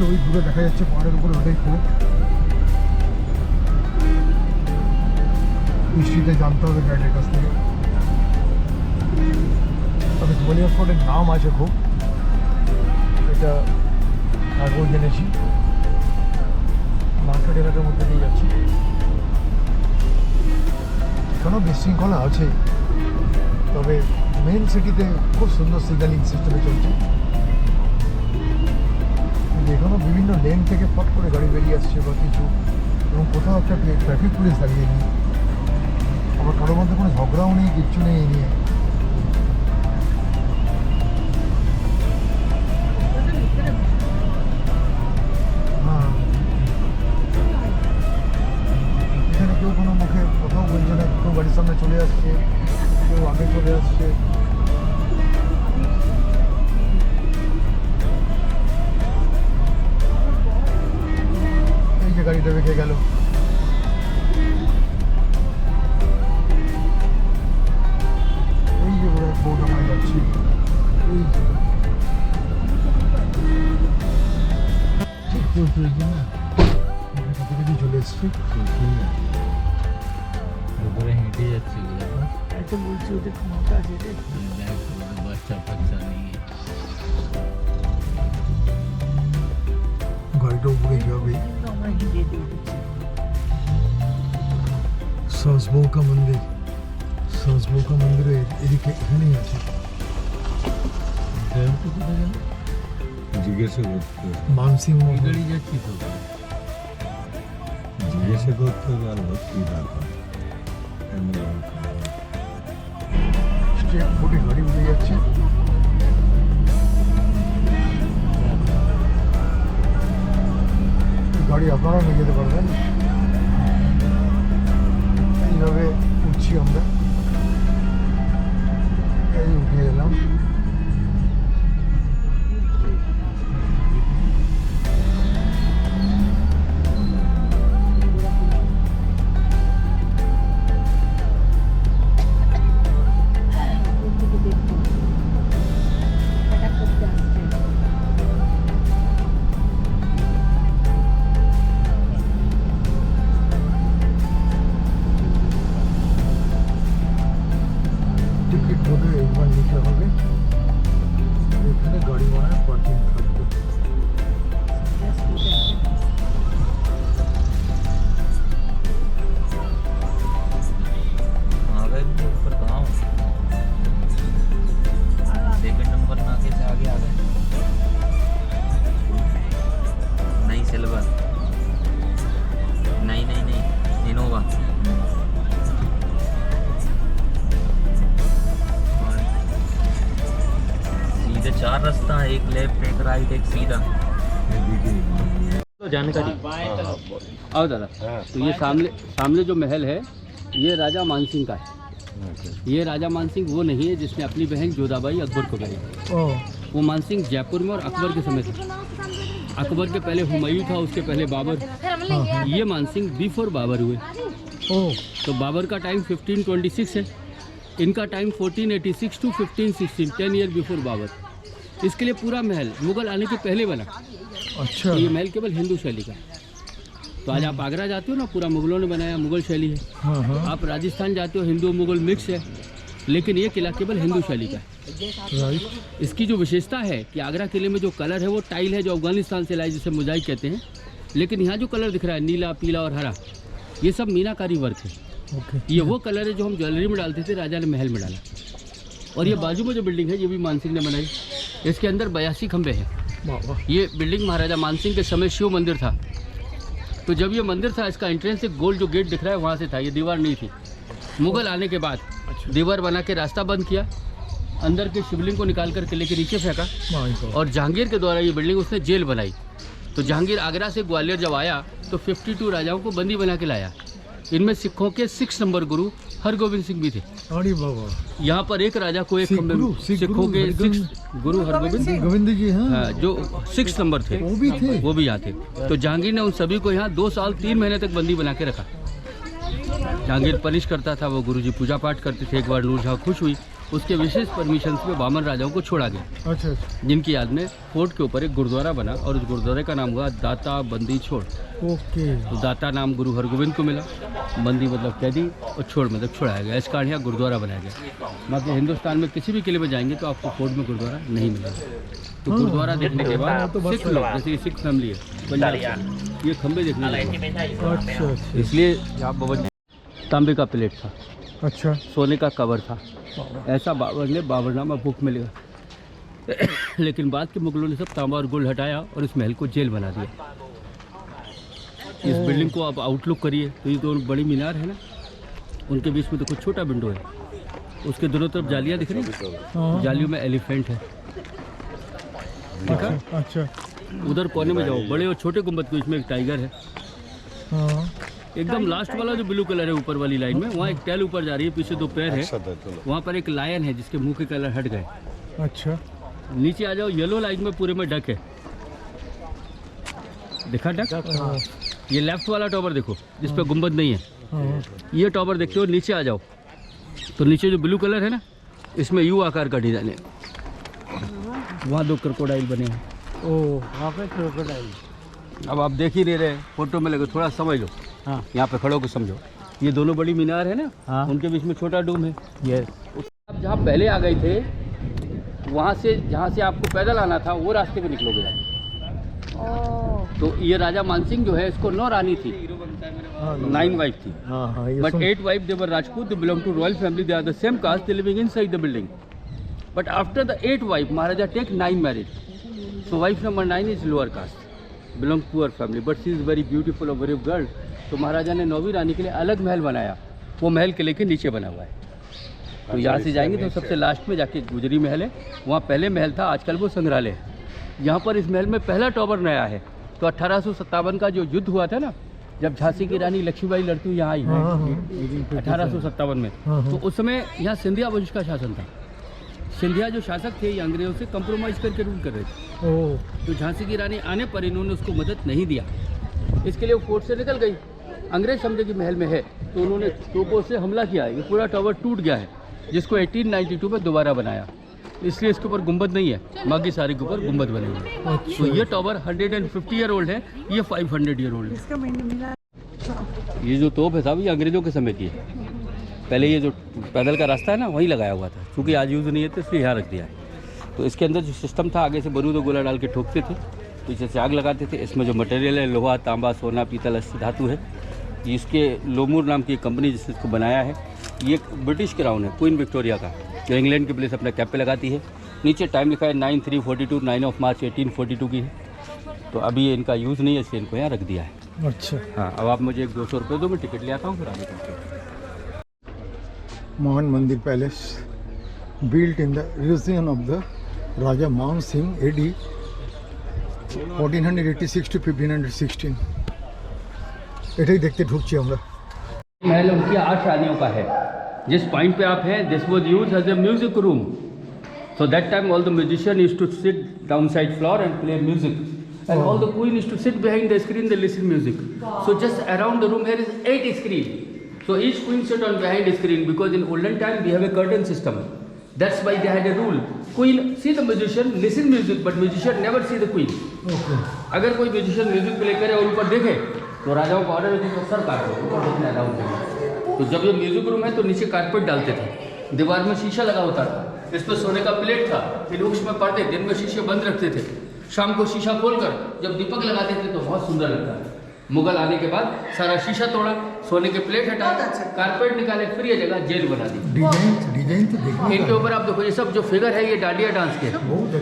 ওই দূরে দেখা যাচ্ছে পাহাড়ের উপরে, ওটাই খুব হিস্ট্রিতে জানতে হবে গাইডের কাছ থেকে। তবে ধোনিয়া ফোর্টের নাম আছে খুব, এটা আগেও জেনেছি। মার্কেট এলাকার মধ্যে দিয়ে যাচ্ছি, এখানেও বিশৃঙ্খলা আছে, তবে মেন সিটিতে খুব সুন্দর সিগন্যালিং সিস্টেমে চলছে। এখানেও বিভিন্ন লেন থেকে ফট করে গাড়ি বেরিয়ে আসছে বা কিছু, এবং কোথাও একটা ট্রাফিক পুলিশ দাঁড়িয়ে নেই, আবার কারোর মধ্যে কোনো ঝগড়াও নেই, কিচ্ছু নেই এই নিয়ে। হ্যাঁ, এখানে কেউ কোনো মুখে কোথাও বলছে না, কেউ গাড়ির সামনে চলে আসছে, কেউ আগে চলে আসছে। এই যে গাড়িটা বেঁকে গেল, এই যে ওরা বৌডামায় যাচ্ছি, এই যে চলে এসছি, হেঁটে যাচ্ছি এত বলছি ওদের ক্ষমতা আছে রে। বাচ্চা বাচ্চা নিয়ে গাড়িটা উপরে যাবে। আমরা হিন্দি দিয়ে দিচ্ছি। সাজবৌ কা মন্দির, সাজবৌ কা মন্দিরের এদিকে এখানেই আছে। জিজ্ঞাসা করতে মানসিং গাড়ি যাচ্ছি তো, জিজ্ঞাসা করতে পারবো কি ব্যাপার। স্টেপ ফুটে গাড়ি উঠে যাচ্ছে। গাড়ি আপনারা নিয়ে যেতে পারবেন। এইভাবে উঠছি আমরা, এই উঠে এলাম। টিকিট বোধ হয় একবার নিতে হবে, এখানে গাড়ি ভাড়া পার্কিং থাকবে। ऊपर कहाँ सेकंड नंबर नाके से आगे आ गए। नहीं सिल्वर, नहीं नहीं नहीं इनोवा। सीधे 4 रास्ता है, एक लेफ्ट एक राइट एक सीधा। तो जानकारी आओ दादा। तो ये सामने जो महल है ये राजा मानसिंह का है। ये राजा मानसिंह वो नहीं है जिसने अपनी बहन जोधाबाई अकबर को बनी। वो मानसिंह जयपुर में और अकबर के समय था। अकबर के पहले हुमायूं था, उसके पहले बाबर। ये मानसिंह बिफोर बाबर हुए। तो बाबर का टाइम 1526 है, इनका time 1486 to 1516, 10 year before Babur. इसके लिए पूरा महल मुगल आने के पहले बना। अच्छा, ये महल केवल हिंदू शैली का। तो आज आप आगरा जाते हो ना, पूरा मुगलों ने बनाया, मुगल शैली है। हाँ हाँ, आप राजस्थान जाते हो, हिंदू मुगल मिक्स है, लेकिन ये किला केवल हिंदू शैली का है। राइट। इसकी जो विशेषता है कि आगरा किले में जो कलर है वो टाइल है जो अफगानिस्तान से लाए, जिसे मोजाइक कहते हैं। लेकिन यहाँ जो कलर दिख रहा है नीला, पीला और हरा, ये सब मीनाकारी वर्क है। ओके, ये वो कलर है जो हम ज्वेलरी में डालते थे, राजा ने महल में डाला। और ये बाजू में जो बिल्डिंग है ये भी मानसिंह ने बनाई। इसके अंदर 82 खंबे हैं। वाह वाह। ये बिल्डिंग महाराजा मानसिंह के समय शिव मंदिर था। तो जब ये मंदिर था, इसका एंट्रेंस एक गोल जो गेट दिख रहा है वहाँ से था, ये दीवार नहीं थी। मुगल आने के बाद दीवार बना के रास्ता बंद किया, अंदर के शिवलिंग को निकाल कर किले के नीचे फेंका, और जहांगीर के द्वारा ये बिल्डिंग उसने जेल बनाई। तो जहांगीर आगरा से ग्वालियर जब आया तो 52 राजाओं को बंदी बना के लाया। इनमें सिखों के 6 नंबर गुरु हरगोविंद सिंह भी थे। अरे बाबा, यहाँ पर एक राजा को एक सिख खंबे गुरु, में सिख सिखों गुरु, के हरगोविंद 6 गुरु हरगोविंद गोविंद जी, हाँ, हाँ, जो 6 नंबर थे वो भी थे। वो भी यहाँ थे। तो जहांगीर ने उन सभी को यहाँ 2 साल 3 महीने तक बंदी बना के रखा। जहांगीर पनिश करता था, वो गुरुजी पूजा पाठ करते थे। एक बार नूरजहाँ खुश हुई उसके विशेष परमिशन पे बामन राजाओं को छोड़ा गया, अच्छा अच्छा, जिनकी याद में फोर्ट के ऊपर एक गुरुद्वारा बना और उस गुरुद्वारे का नाम हुआ दाता बंदी छोड़। ओके। तो दाता नाम गुरु हरगोविंद को मिला, बंदी मतलब कैदी और छोड़ मतलब छुड़ाया गया। इस कारण यहाँ गुरुद्वारा बनाया गया। बाकी हिंदुस्तान में किसी भी किले में जाएंगे तो आपको फोर्ट में गुरुद्वारा नहीं मिलेगा। तो गुरुद्वारा देखने के बाद सिख लोग, जैसे सिख फैमिली है पंजाब से, ये खंबे देखने लगे। अच्छा अच्छा इसलिए यहाँ बाबर तांबे का प्लेट था, अच्छा, सोने का कवर था। ऐसा बाबर ने बाबरनामा बुक में लिखा। लेकिन बाद के मुगलों ने सब तांबा और गोल्ड हटाया और इस महल को जेल बना दिया। इस बिल्डिंग को आप आउटलुक करिए तो ये दो बड़ी मीनार है ना, उनके बीच में तो कुछ छोटा विंडो है, उसके दोनों तरफ जालियाँ दिख रही हैं, जालियों में एलिफेंट है। देखा? अच्छा, उधर कोने में जाओ, बड़े और छोटे गुंबद के बीच में एक टाइगर है। हाँ एकदम लास्ट वाला जो ब्लू कलर है ऊपर वाली लाइन में, वहाँ एक टैल ऊपर जा रही है, पीछे दो पैर है, वहाँ पर एक लायन है जिसके मुंह के कलर हट गए। अच्छा, नीचे आ जाओ, येलो लाइन में पूरे में डक है, देखा डक? ये लेफ्ट वाला टॉवर देखो जिस पे गुंबद नहीं है, हाँ ये टॉवर देखते हो। नीचे आ जाओ तो नीचे जो ब्लू कलर है ना, इसमें यू आकार का डिजाइन है, वहाँ दो क्रोकोडाइल बने हैं। ओ, वहाँ पे क्रोकोडाइल। अब आप देख ही नहीं रहे, फोटो में लगे, थोड़ा समझ लो। हाँ, यहाँ पे खड़ो को समझो, ये दोनों बड़ी मीनार है ना, हाँ, उनके बीच में छोटा डूम है। यस। आप जहाँ पहले आ गए थे, वहाँ से जहाँ से आपको पैदल आना था वो रास्ते पे निकलोगे आप। तो ये राजा मानसिंह जो है, इसको 9 रानी थी, 9 वाइफ थी, but 8 wife they were Rajput, they belong to royal family, they are the same caste, they living inside the building. But after the 8 wife Maharaja take 9 married, so wife number 9 is lower caste, belong poor family, but she is very beautiful और very girl. तो महाराजा ने 9वीं रानी के लिए अलग महल बनाया, वो महल किले के नीचे बना हुआ है। तो यहाँ से जाएंगे तो सबसे लास्ट में जाके गुजरी महल है, वहाँ पहले महल था, आजकल वो संग्रहालय है। यहाँ पर इस महल में पहला टॉवर नया है। तो 1857 का जो युद्ध हुआ था ना, जब झांसी की रानी लक्ष्मीबाई लड़ती हुई यहाँ आई 1857 में, तो उस समय यहाँ सिंधिया वंश का शासन था। सिंधिया जो शासक थे ये अंग्रेजों से कंप्रोमाइज करके रूल कर रहे थे। तो झांसी की रानी आने पर इन्होंने उसको मदद नहीं दिया, इसके लिए वो फोर्ट से निकल गई। अंग्रेज समझे कि महल में है तो उन्होंने तोपों से हमला किया। ये पूरा टावर टूट गया है, जिसको 1892 में दोबारा बनाया, इसलिए इसके ऊपर गुंबद नहीं है, बाकी सारे के ऊपर गुंबद बने हुए हैं। तो ये टावर 150 ईयर ओल्ड है, ये 500 ईयर ओल्ड है। ये जो तोप है साहब, ये अंग्रेजों के समय की है। पहले ये जो पैदल का रास्ता है ना, वहीं लगाया हुआ था, क्योंकि आज यूज़ नहीं है तो इसलिए यहाँ रख दिया है। तो इसके अंदर जो सिस्टम था, आगे से बारूद और गोला डाल के ठोकते थे, पीछे से आग लगाते थे। इसमें जो मटेरियल है, लोहा, तांबा, सोना, पीतल, अस्सी धातु है। इसके लोमूर नाम की कंपनी जिसने इसको बनाया है, ये ब्रिटिश क्राउन है, क्वीन विक्टोरिया का, जो इंग्लैंड के प्लेस अपने कैप पे लगाती है। नीचे टाइम लिखा है 9/3/42, 9 मार्च 1842 की है। तो अभी ये इनका यूज़ नहीं है, इसलिए इनको यहाँ रख दिया है। अच्छा, हाँ, अब आप मुझे 200 रुपये दो, मैं टिकट ले आता हूँ, फिर आगे चलते हैं। मोहन मंदिर palace built in the region of the Raja Man Singh AD 1486 to 1516। এটাই দেখতে ঢুকছি আমরা। महल उनकी 8 रानियों का है। जिस पॉइंट पे आप हैं, this was used as a music room. So that time all the musician used to sit downside floor and play music, and all the queen used to sit behind the screen, they listen music. So just around the room here is 8 screen. So each queen sit on behind the screen, because in olden time we have a curtain system. That's why they had a rule. Queen see the musician, listen music, but musician never see the queen. Okay. अगर कोई musician music play करे और ऊपर देखे तो राजाओं का order है कि सर काटो, ऊपर देखने अलाउड नहीं। तो जब ये म्यूजिक रूम है तो नीचे कारपेट डालते थे, दीवार में शीशा लगा होता था, इस पर सोने का प्लेट था, फिर उस में पड़ते, दिन में शीशे बंद रखते थे, शाम को शीशा खोलकर जब दीपक लगाते थे तो बहुत सुंदर लगता था। मुगल आने के बाद सारा शीशा तोड़ा, सोने के प्लेट हटाए, कारपेट निकाले, फिर ये जगह जेल बना दी। डिजाइन तो देखिए, इनके ऊपर आप देखो, ये सब जो फिगर है ये डांडिया डांस के,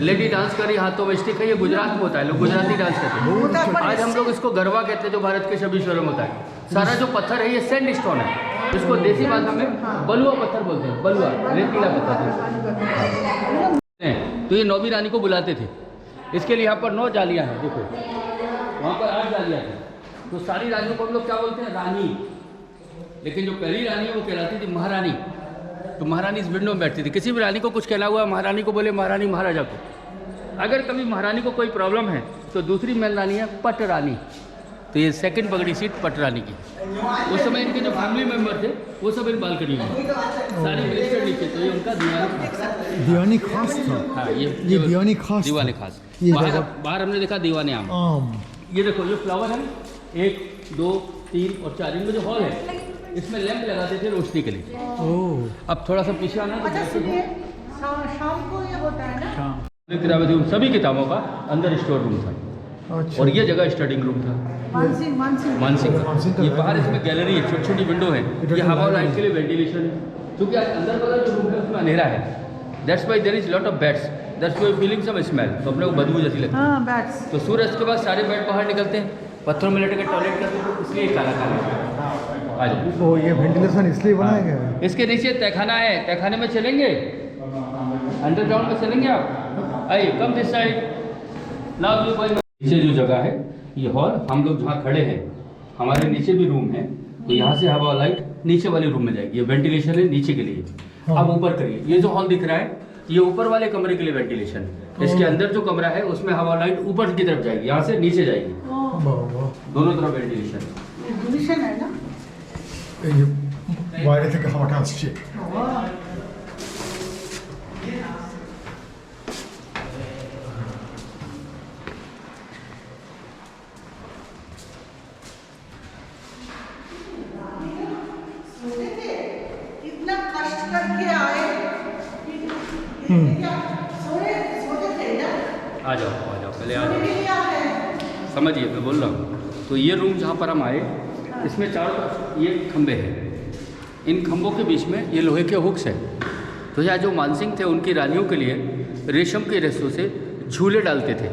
लेडी डांस कर रही, हाथों में स्टिक है, ये गुजरात में होता है, लोग गुजराती डांस करते हैं। आज हम लोग इसको गरबा कहते हैं, जो भारत के सभी शहरों में होता है। सारा जो पत्थर है ये सैंड स्टोन है, इसको देसी भाषा में बलुआ पत्थर बोलते हैं, बलुआ रेतीला पत्थर। तो ये 9वीं रानी को बुलाते थे, इसके लिए यहाँ पर 9 जालियाँ हैं, देखो वहाँ पर 8 जालियाँ थी। तो सारी रानियों को हम लोग क्या बोलते हैं, रानी। लेकिन जो पहली रानी है वो कहलाती थी महारानी। तो महारानी इस विंडो में बैठती थी, किसी भी रानी को कुछ कहना हुआ, महारानी को बोले महारानी महाराजा को। अगर कभी महारानी को कोई प्रॉब्लम है तो दूसरी मेन रानी है पट रानी। तो ये सेकंड पगड़ी सीट पटरानी की। उस समय इनके जो फैमिली मेंबर थे वो सब इन बालकनी में, सारे मिनिस्टर नीचे, तो ये उनका दीवानी खास था। हाँ, ये दीवानी खास, दीवाने खास। ये बाहर हमने देखा दीवाने आम। ये देखो ये फ्लावर है, 1 2 3 और 4, इनमें जो हॉल है इसमें लैंप लगाते थे रोशनी के लिए। अब थोड़ा सा पीछे आना, शाम को ये होता है ना, किताबें थी, उन सभी किताबों का अंदर स्टोर रूम था। अच्छा। और ये जगह स्टडिंग रूम था मानसिंह का। ये बाहर इसमें गैलरी है, छोटी छोटी विंडो है, ये हवा और लाइट के लिए वेंटिलेशन है, क्योंकि अंदर वाला जो रूम है उसमें अंधेरा है। That's why there is lot of beds, that's why feeling some smell, तो अपने को बदबू जैसी लगती है। तो सूरज के बाद सारे बेड बाहर निकलते हैं, पत्थरों में लेट कर टॉयलेट करते हैं, इसलिए काला काला आ जाओ। तो ये वेंटिलेशन इसलिए बनाया गया है। इसके नीचे तहखाना है, तहखाने में चलेंगे, अंडरग्राउंड में चलेंगे आप, आइए कम दिस साइड। नीचे जो जगह है ये हॉल, हम लोग जहाँ खड़े हैं हमारे नीचे भी रूम है, तो यहाँ से हवा लाइट नीचे वाले रूम में जाएगी, ये वेंटिलेशन है नीचे के लिए। अब ऊपर करिए, ये जो हॉल दिख रहा है ये ऊपर वाले कमरे के लिए वेंटिलेशन है, इसके अंदर जो कमरा है उसमें हवा लाइट ऊपर की तरफ जाएगी, यहाँ से नीचे जाएगी, दोनों तरफ वेंटिलेशन है ना। বাইরে থেকে হাওয়াটা আসছে। इतना कष्ट करके आए, सोते थे ना, आ जाओ पहले आ जाओ, समझिए मैं बोल रहा हूँ। तो ये रूम जहाँ पर हम आए, इसमें चारों तरफ ये खंबे हैं, इन खंभों के बीच में ये लोहे के हुक्स हैं। तो यहाँ जो मानसिंह थे उनकी रानियों के लिए रेशम के रेशों से झूले डालते थे,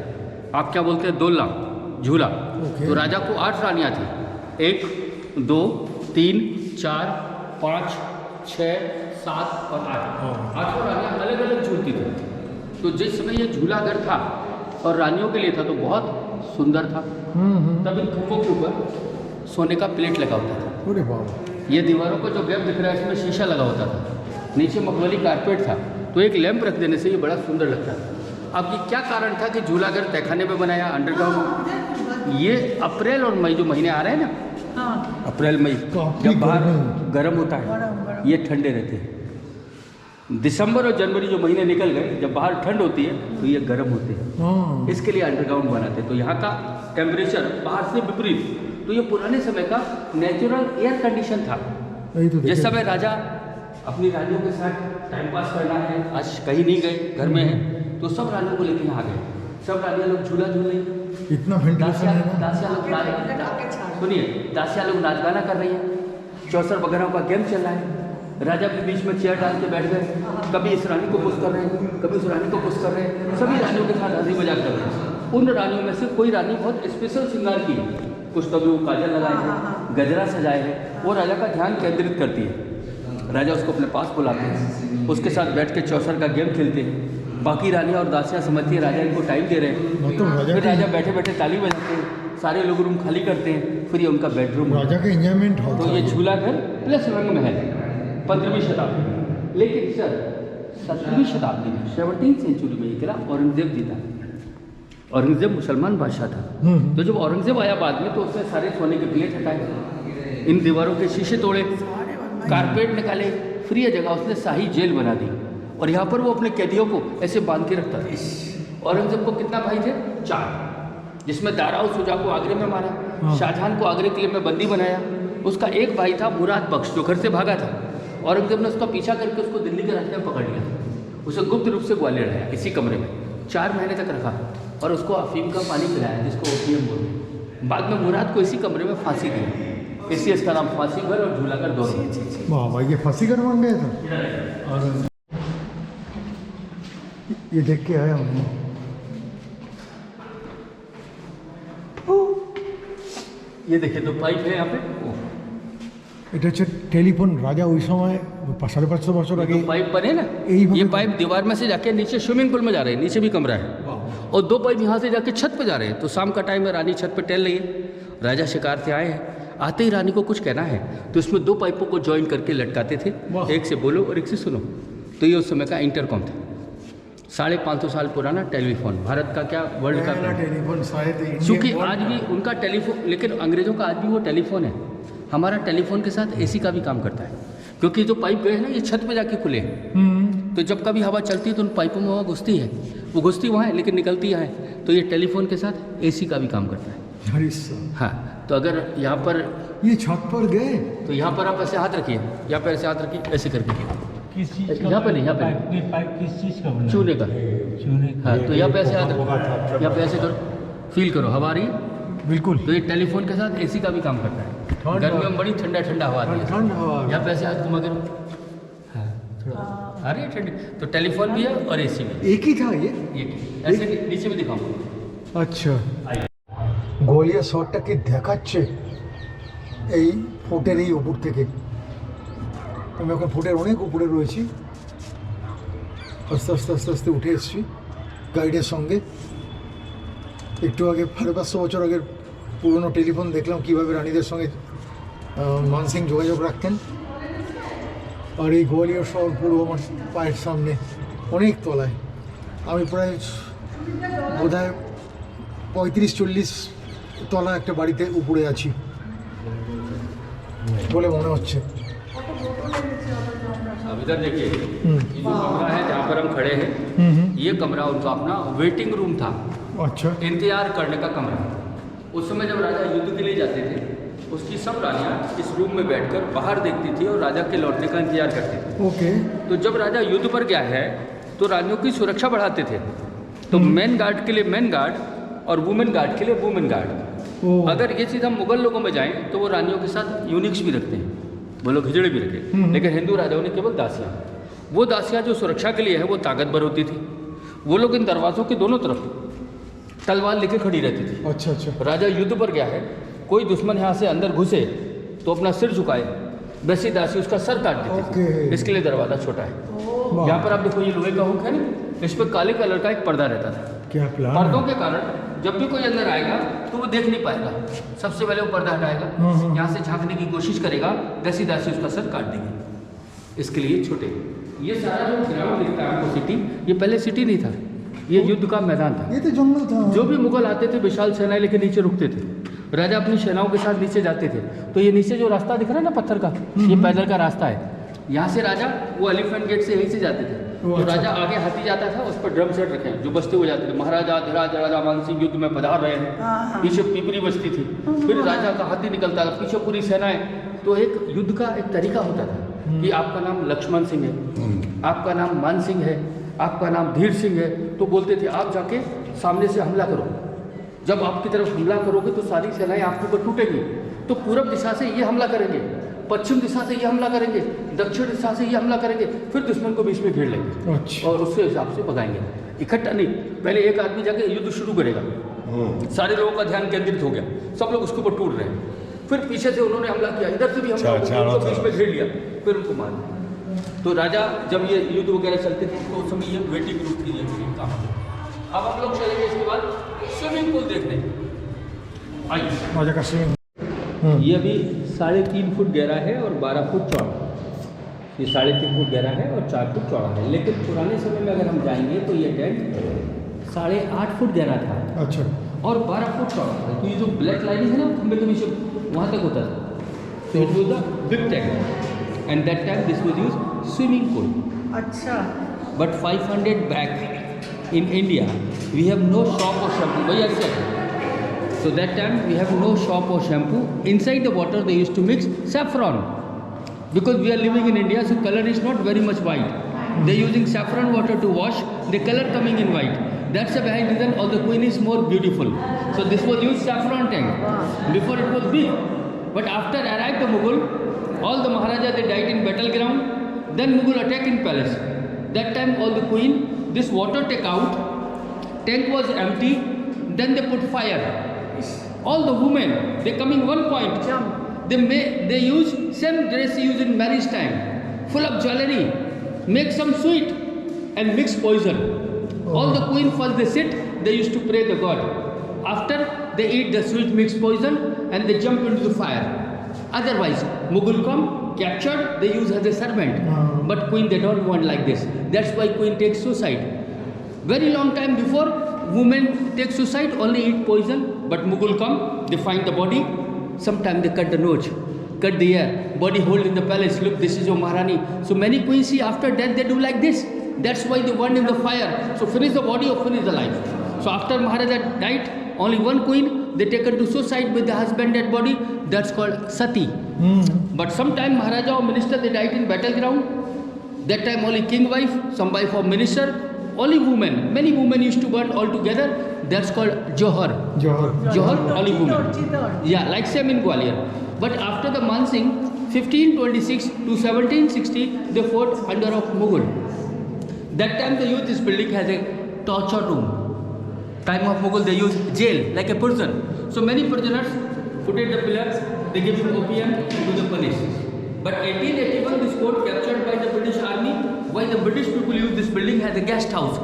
आप क्या बोलते हैं, दोलना, झूला। तो राजा को 8 रानियाँ थी, 1 2 3 4 5 6 7 और 8, 8 रानियाँ अलग अलग झूलती थी। तो जिस समय ये झूला घर था और रानियों के लिए था तो बहुत सुंदर था। तब इन खंभों के ऊपर सोने का प्लेट लगा होता था। अरे बाबा। ये दीवारों का जो गैप दिख रहा है इसमें शीशा लगा होता था, नीचे मखमली कारपेट था, तो एक लैंप रख देने से ये बड़ा सुंदर लगता था। अब ये क्या कारण था कि झूलाघर तहखाने में बनाया अंडरग्राउंड? ये अप्रैल और मई जो महीने आ रहे हैं ना, अप्रैल मई जब बाहर गर्म होता है, ये ठंडे रहते हैं। दिसंबर और जनवरी जो महीने निकल गए, जब बाहर ठंड होती है तो ये गर्म होते हैं, इसके लिए अंडरग्राउंड बनाते हैं। तो यहाँ का टेम्परेचर बाहर से विपरीत, तो ये पुराने समय का नेचुरल एयर कंडीशन था। जिस समय राजा अपनी रानियों के साथ टाइम पास करना है, आज कहीं नहीं गए, घर में है, तो सब रानियों को लेकर यहाँ गए, सब रानियाँ लोग झूला झूल रही, इतना वेंटिलेशन है ना। दासिया लोग सुनिए, दासिया लोग नाच गाना कर रही हैं, चौसर वगैरह का गेम चल रहा है, राजा भी बीच में चेयर डाल के बैठ गए, कभी इस रानी को पुश कर रहे हैं, कभी उस रानी को पुश कर रहे हैं, सभी रानियों के साथ हंसी मजाक कर रहे हैं। उन रानियों में से कोई रानी बहुत स्पेशल श्रृंगार की है, कुछ तो भी वो काजल लगाए हैं, गजरा सजाए हैं, वो राजा का ध्यान केंद्रित करती है। राजा उसको अपने पास बुलाते हैं, उसके साथ बैठ के चौसर का गेम खेलते हैं। बाकी रानियाँ और दासियाँ समझती है राजा इनको टाइम दे रहे हैं, फिर राजा बैठे बैठे ताली बजाते हैं, सारे लोग रूम खाली करते हैं, फिर ये उनका बेडरूम राजा का एंजॉयमेंट होता तो ये झूला घर प्लस रंग महल 15वीं शताब्दी। लेकिन सर 17वीं शताब्दी में 17th सेंचुरी में ये किला औरंगजेब जीता। औरंगजेब मुसलमान बादशाह था, तो जब औरंगजेब आया बाद में तो उसने सारे सोने के प्लेट हटाए, इन दीवारों के शीशे तोड़े, कारपेट निकाले, फिर ये जगह उसने शाही जेल बना दी और यहाँ पर वो अपने कैदियों को ऐसे बांध के रखता था। औरंगजेब को कितना भाई थे? 4, जिसमें दाराउ शुजा को आगरे में मारा, शाहजहां को आगरे किले में बंदी बनाया, उसका एक भाई था मुराद बख्श जो घर से भागा था, औरंगजेब ने उसका पीछा करके उसको दिल्ली के रास्ते में पकड़ लिया, उसे गुप्त रूप से ग्वालियर लाया इसी कमरे में, 4 महीने तक रखा और उसको अफीम का पानी पिलाया जिसको ओपीएम बोलते। बाद में मुराद को इसी कमरे में फांसी दी, इसलिए इसका नाम फांसी घर और झूलाघर दोनों। वाह, ये फांसी घर बन गए थे। और ये देख के आया हमने, ये देखिए तो पाइप है यहाँ पे, এটা হচ্ছে টেলিফোন। রাজা ওই সময় 550 বছর আগে पाइप बने ना, ये पाइप दीवार में से जाके नीचे स्विमिंग पूल में जा रहे हैं, नीचे भी कमरा है, और 2 पाइप यहाँ से जाके छत पे जा रहे हैं। तो शाम का टाइम है, रानी छत पे टहल रही है, राजा शिकार से आए हैं, आते ही रानी को कुछ कहना है तो इसमें 2 पाइपों को ज्वाइन करके लटकाते थे, एक से बोलो और एक से सुनो। तो ये उस समय का इंटरकॉम था। 550 साल पुराना टेलीफोन, भारत का क्या वर्ल्ड का पहला टेलीफोन शायद इंडियन क्योंकि वर्ल्ड आज भी उनका टेलीफोन, लेकिन अंग्रेज़ों का आज भी वो टेलीफोन है। हमारा टेलीफोन के साथ एसी का भी काम करता है, क्योंकि जो पाइप गए हैं ना ये छत पे जाके खुले हैं। तो जब कभी हवा चलती है तो उन पाइपों में हवा घुसती है, वो घुसती वहाँ है लेकिन निकलती यहाँ है। तो ये टेलीफोन के साथ एसी का भी काम करता है। अरे साहब, हाँ, तो अगर यहाँ पर, ये छत पर गए तो यहाँ पर आप ऐसे हाथ रखिए, यहाँ पर ऐसे हाथ रखिए, ऐसे करके किस चीज़ का? यहाँ पे नहीं, यहाँ पे पाइप, ये पाइप किस चीज़ का बना? छूने का। चूने का। हाँ, तो यहाँ पे ऐसे हाथ रखो, यहाँ पे ऐसे करो, फील करो हवा आ रही है। बिल्कुल तो ये टेलीफोन के साथ एसी का भी काम करता है। ठंड गर्मियों में बड़ी ठंडा ठंडा हवा आती है। ठंड हवा यहाँ पे ऐसे हाथ घुमा करो, हाँ थोड़ा आ रही है ठंडी। तो टेलीफोन भी है और एसी भी। एक ही था ये। ऐसे नीचे में दिखाऊँ। আচ্ছা, গোয়ালিয়া শহরটা কি দেখাচ্ছে এই ফোর্টের এই উপর থেকে। আমি এখন ফোর্টের অনেক উপরে রয়েছি, আস্তে আস্তে আস্তে আস্তে উঠে এসেছি গাইডের সঙ্গে। একটু আগে 500 বছর আগের পুরনো টেলিফোন দেখলাম, কীভাবে রানীদের সঙ্গে মানসিং যোগাযোগ রাখতেন। আর এই গোয়ালিয়র শহর পুরো আমার পায়ের সামনে, অনেক তলায়। আমি প্রায় বোধহয় 35-40 তলা একটা বাড়িতে উপরে আছি বলে মনে হচ্ছে। अब इधर देखिए, ये जो कमरा है जहाँ पर हम खड़े हैं, ये कमरा उनका अपना वेटिंग रूम था, अच्छा, इंतजार करने का कमरा। उस समय जब राजा युद्ध के लिए जाते थे, उसकी सब रानियाँ इस रूम में बैठकर बाहर देखती थी और राजा के लौटने का इंतजार करती थी। ओके। तो जब राजा युद्ध पर गया है तो रानियों की सुरक्षा बढ़ाते थे। तो मेन गार्ड के लिए मेन गार्ड और वुमेन गार्ड के लिए वुमेन गार्ड। अगर ये चीज़ हम मुगल लोगों में जाएं तो वो रानियों के साथ यूनिक्स भी रखते हैं, वो लोग हिजड़े भी रखे। लेकिन हिंदू राजाओं ने केवल दासियाँ, वो दासियाँ जो सुरक्षा के लिए है वो ताकतवर होती थी। वो लोग इन दरवाज़ों के दोनों तरफ तलवार लेके खड़ी रहती थी। अच्छा अच्छा, राजा युद्ध पर गया है, कोई दुश्मन यहाँ से अंदर घुसे तो अपना सिर झुकाए, वैसी दासी उसका सर काट देती थी। ओके। इसके लिए दरवाज़ा छोटा है। यहाँ पर आप देखो, ये लोहे का हुक है ना, इस पर काले कलर का एक पर्दा रहता था। क्या प्लान पर्दों है? के कारण जब भी कोई अंदर आएगा तो वो देख नहीं पाएगा। सबसे पहले वो पर्दा हटाएगा, यहाँ से झांकने की कोशिश करेगा, वैसी दासी उसका सर काट देगी। इसके लिए छोटे। ये सारा जो ग्राउंड दिखता है आपको सिटी, ये पहले सिटी नहीं था, ये युद्ध का मैदान था। ये तो जंगल था। जो भी मुगल आते थे विशाल सेनाएं लेके नीचे रुकते थे, राजा अपनी सेनाओं के साथ नीचे जाते थे। तो ये नीचे जो रास्ता दिख रहा है ना पत्थर का, ये पैदल का रास्ता है। यहाँ से राजा वो एलिफेंट गेट से यहीं से जाते थे। तो अच्छा। राजा आगे हाथी जाता था, उस पर ड्रम सेट रखे हैं जो बजते हुए जाते थे, महाराजा धीराज राजा मानसिंह युद्ध में पधार रहे हैं। पीछे पिपरी बजती थी, फिर राजा का हाथी निकलता था, पीछे पूरी सेनाएं। तो एक युद्ध का एक तरीका होता था कि आपका नाम लक्ष्मण सिंह है, आपका नाम मान सिंह है, आपका नाम धीर सिंह है। तो बोलते थे आप जाके सामने से हमला करो, जब आपकी तरफ हमला करोगे तो सारी सेनाएं आपके ऊपर टूटेंगी। तो पूरब दिशा से ये हमला करेंगे, पश्चिम दिशा से ये हमला करेंगे, दक्षिण दिशा से ये हमला करेंगे, फिर दुश्मन को बीच में घेर लेंगे अच्छा। और उसके हिसाब से भगाएंगे। इकट्ठा नहीं, पहले एक आदमी जाके युद्ध शुरू करेगा, सारे लोगों का ध्यान केंद्रित हो गया, सब लोग उसके ऊपर टूट रहे हैं। फिर पीछे से उन्होंने हमला किया, इधर से भी हमला किया, उनको बीच में घेर लिया, फिर उनको मार दिया। तो राजा जब ये युद्ध वगैरह चलते थे तो उस समय ये वेटिंग रूम थी, ये काम। अब हम लोग चलेंगे इसके बाद स्विमिंग पूल देखने। आइए, मजा का स्विमिंग। ये अभी 3.5 फुट गहरा है और 12 फुट चौड़ा। ये 3.5 फुट गहरा है और 4 फुट चौड़ा है। लेकिन पुराने समय में अगर हम जाएंगे तो ये टैंक 8.5 फुट गहरा था अच्छा, और 12 फुट चौड़ा था। तो ये जो ब्लैक लाइनिंग है ना खंबे के पीछे, वहाँ तक होता था। तो it was the big tank and that time this was use swimming pool. अच्छा, but 500 back in India we have no shop or shampoo. Why I said? So that time we have no shop or shampoo. Inside the water they used to mix saffron, because we are living in India, so color is not very much white. They're using saffron water to wash, the color coming in white. That's the behind reason all the queen is more beautiful. So this was used saffron tank. Before it was big, but after arrived the Mughal, all the Maharaja they died in battleground. Then Mughal attack in palace. That time all the queen, this water take out, tank was empty, then they put fire. All the women, they coming one point, they use same dress used in marriage time, full of jewelry, make some sweet and mix poison. All the queen first they sit, they used to pray the god. After they eat the sweet mixed poison and they jump into the fire. Otherwise, Mughal come, captured, they use as a servant. But queen they don't want like this. That's why queen takes suicide. Very long time before, women take suicide, only eat poison. But Mughal come, they find the body. Sometimes they cut the nose, cut the ear, body hold in the palace. Look, this is your Maharani. So many queens see after death they do like this. That's why they burn in the fire. So finish the body or finish the life. So after Maharaja died, only one queen, they taken to suicide with the husband dead body. That's called sati. But sometime Maharaja or minister, they died in battleground. That time only king wife, some wife or minister, only women. Many women used to burn all together. That's called Johar. Johar, only women. Yeah, like same in Gwalior. But after the Mansingh, 1526 to 1760, they fought under of Mughal. That time they used this building as a torture room. Time of Mughal they used jail like a prison. So many prisoners put at the pillars, they give him opium to the punish. But 1881 this fort captured by the British army. While the British people use this building as a guest house.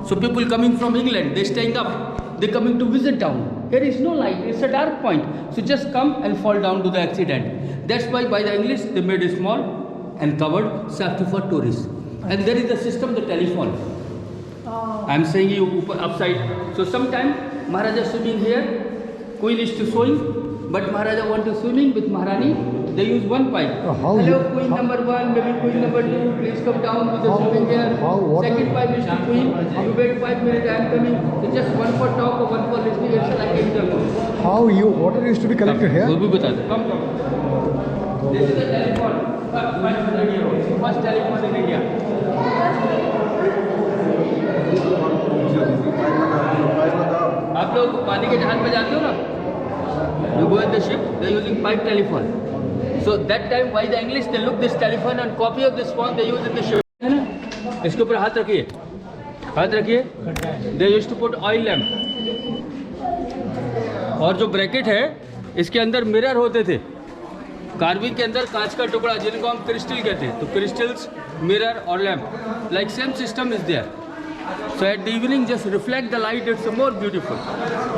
So people coming from England, they staying up, they coming to visit town. Here is no light, it's a dark point. So just come and fall down to the accident. That's why by the English they made it small and covered safety for tourists. And there is the system, the telephone. I am saying you upside. So sometime Maharaja swimming here, Queen is to swimming, but Maharaja want to swimming with Maharani. They use one pipe. Hello, Queen number 1, maybe Queen number 2, please come down with the swimming here. Second pipe is to Queen. You wait 5 minutes, I am coming. So just one for talk or one for listening. It's like interview. How you water used to be collected here? वो भी बता दे. Come. This is the telephone. 500 years old. First telephone in India. आप लोग पानी के जहाज में जाते हो ना? You go in the ship. They are using pipe telephone. So that time, why the English they look this telephone and copy of this phone they use in the ship. है ना? इसके ऊपर हाथ रखिए. हाथ रखिए. They used to put oil lamp. और जो ब्रैकेट है, इसके अंदर मिरर होते थे. कार्विंग के अंदर कांच का टुकड़ा जिनको हम क्रिस्टल कहते हैं. तो क्रिस्टल्स, मिरर और lamp. Like same system is there. So at the evening just reflect the light, it's more beautiful.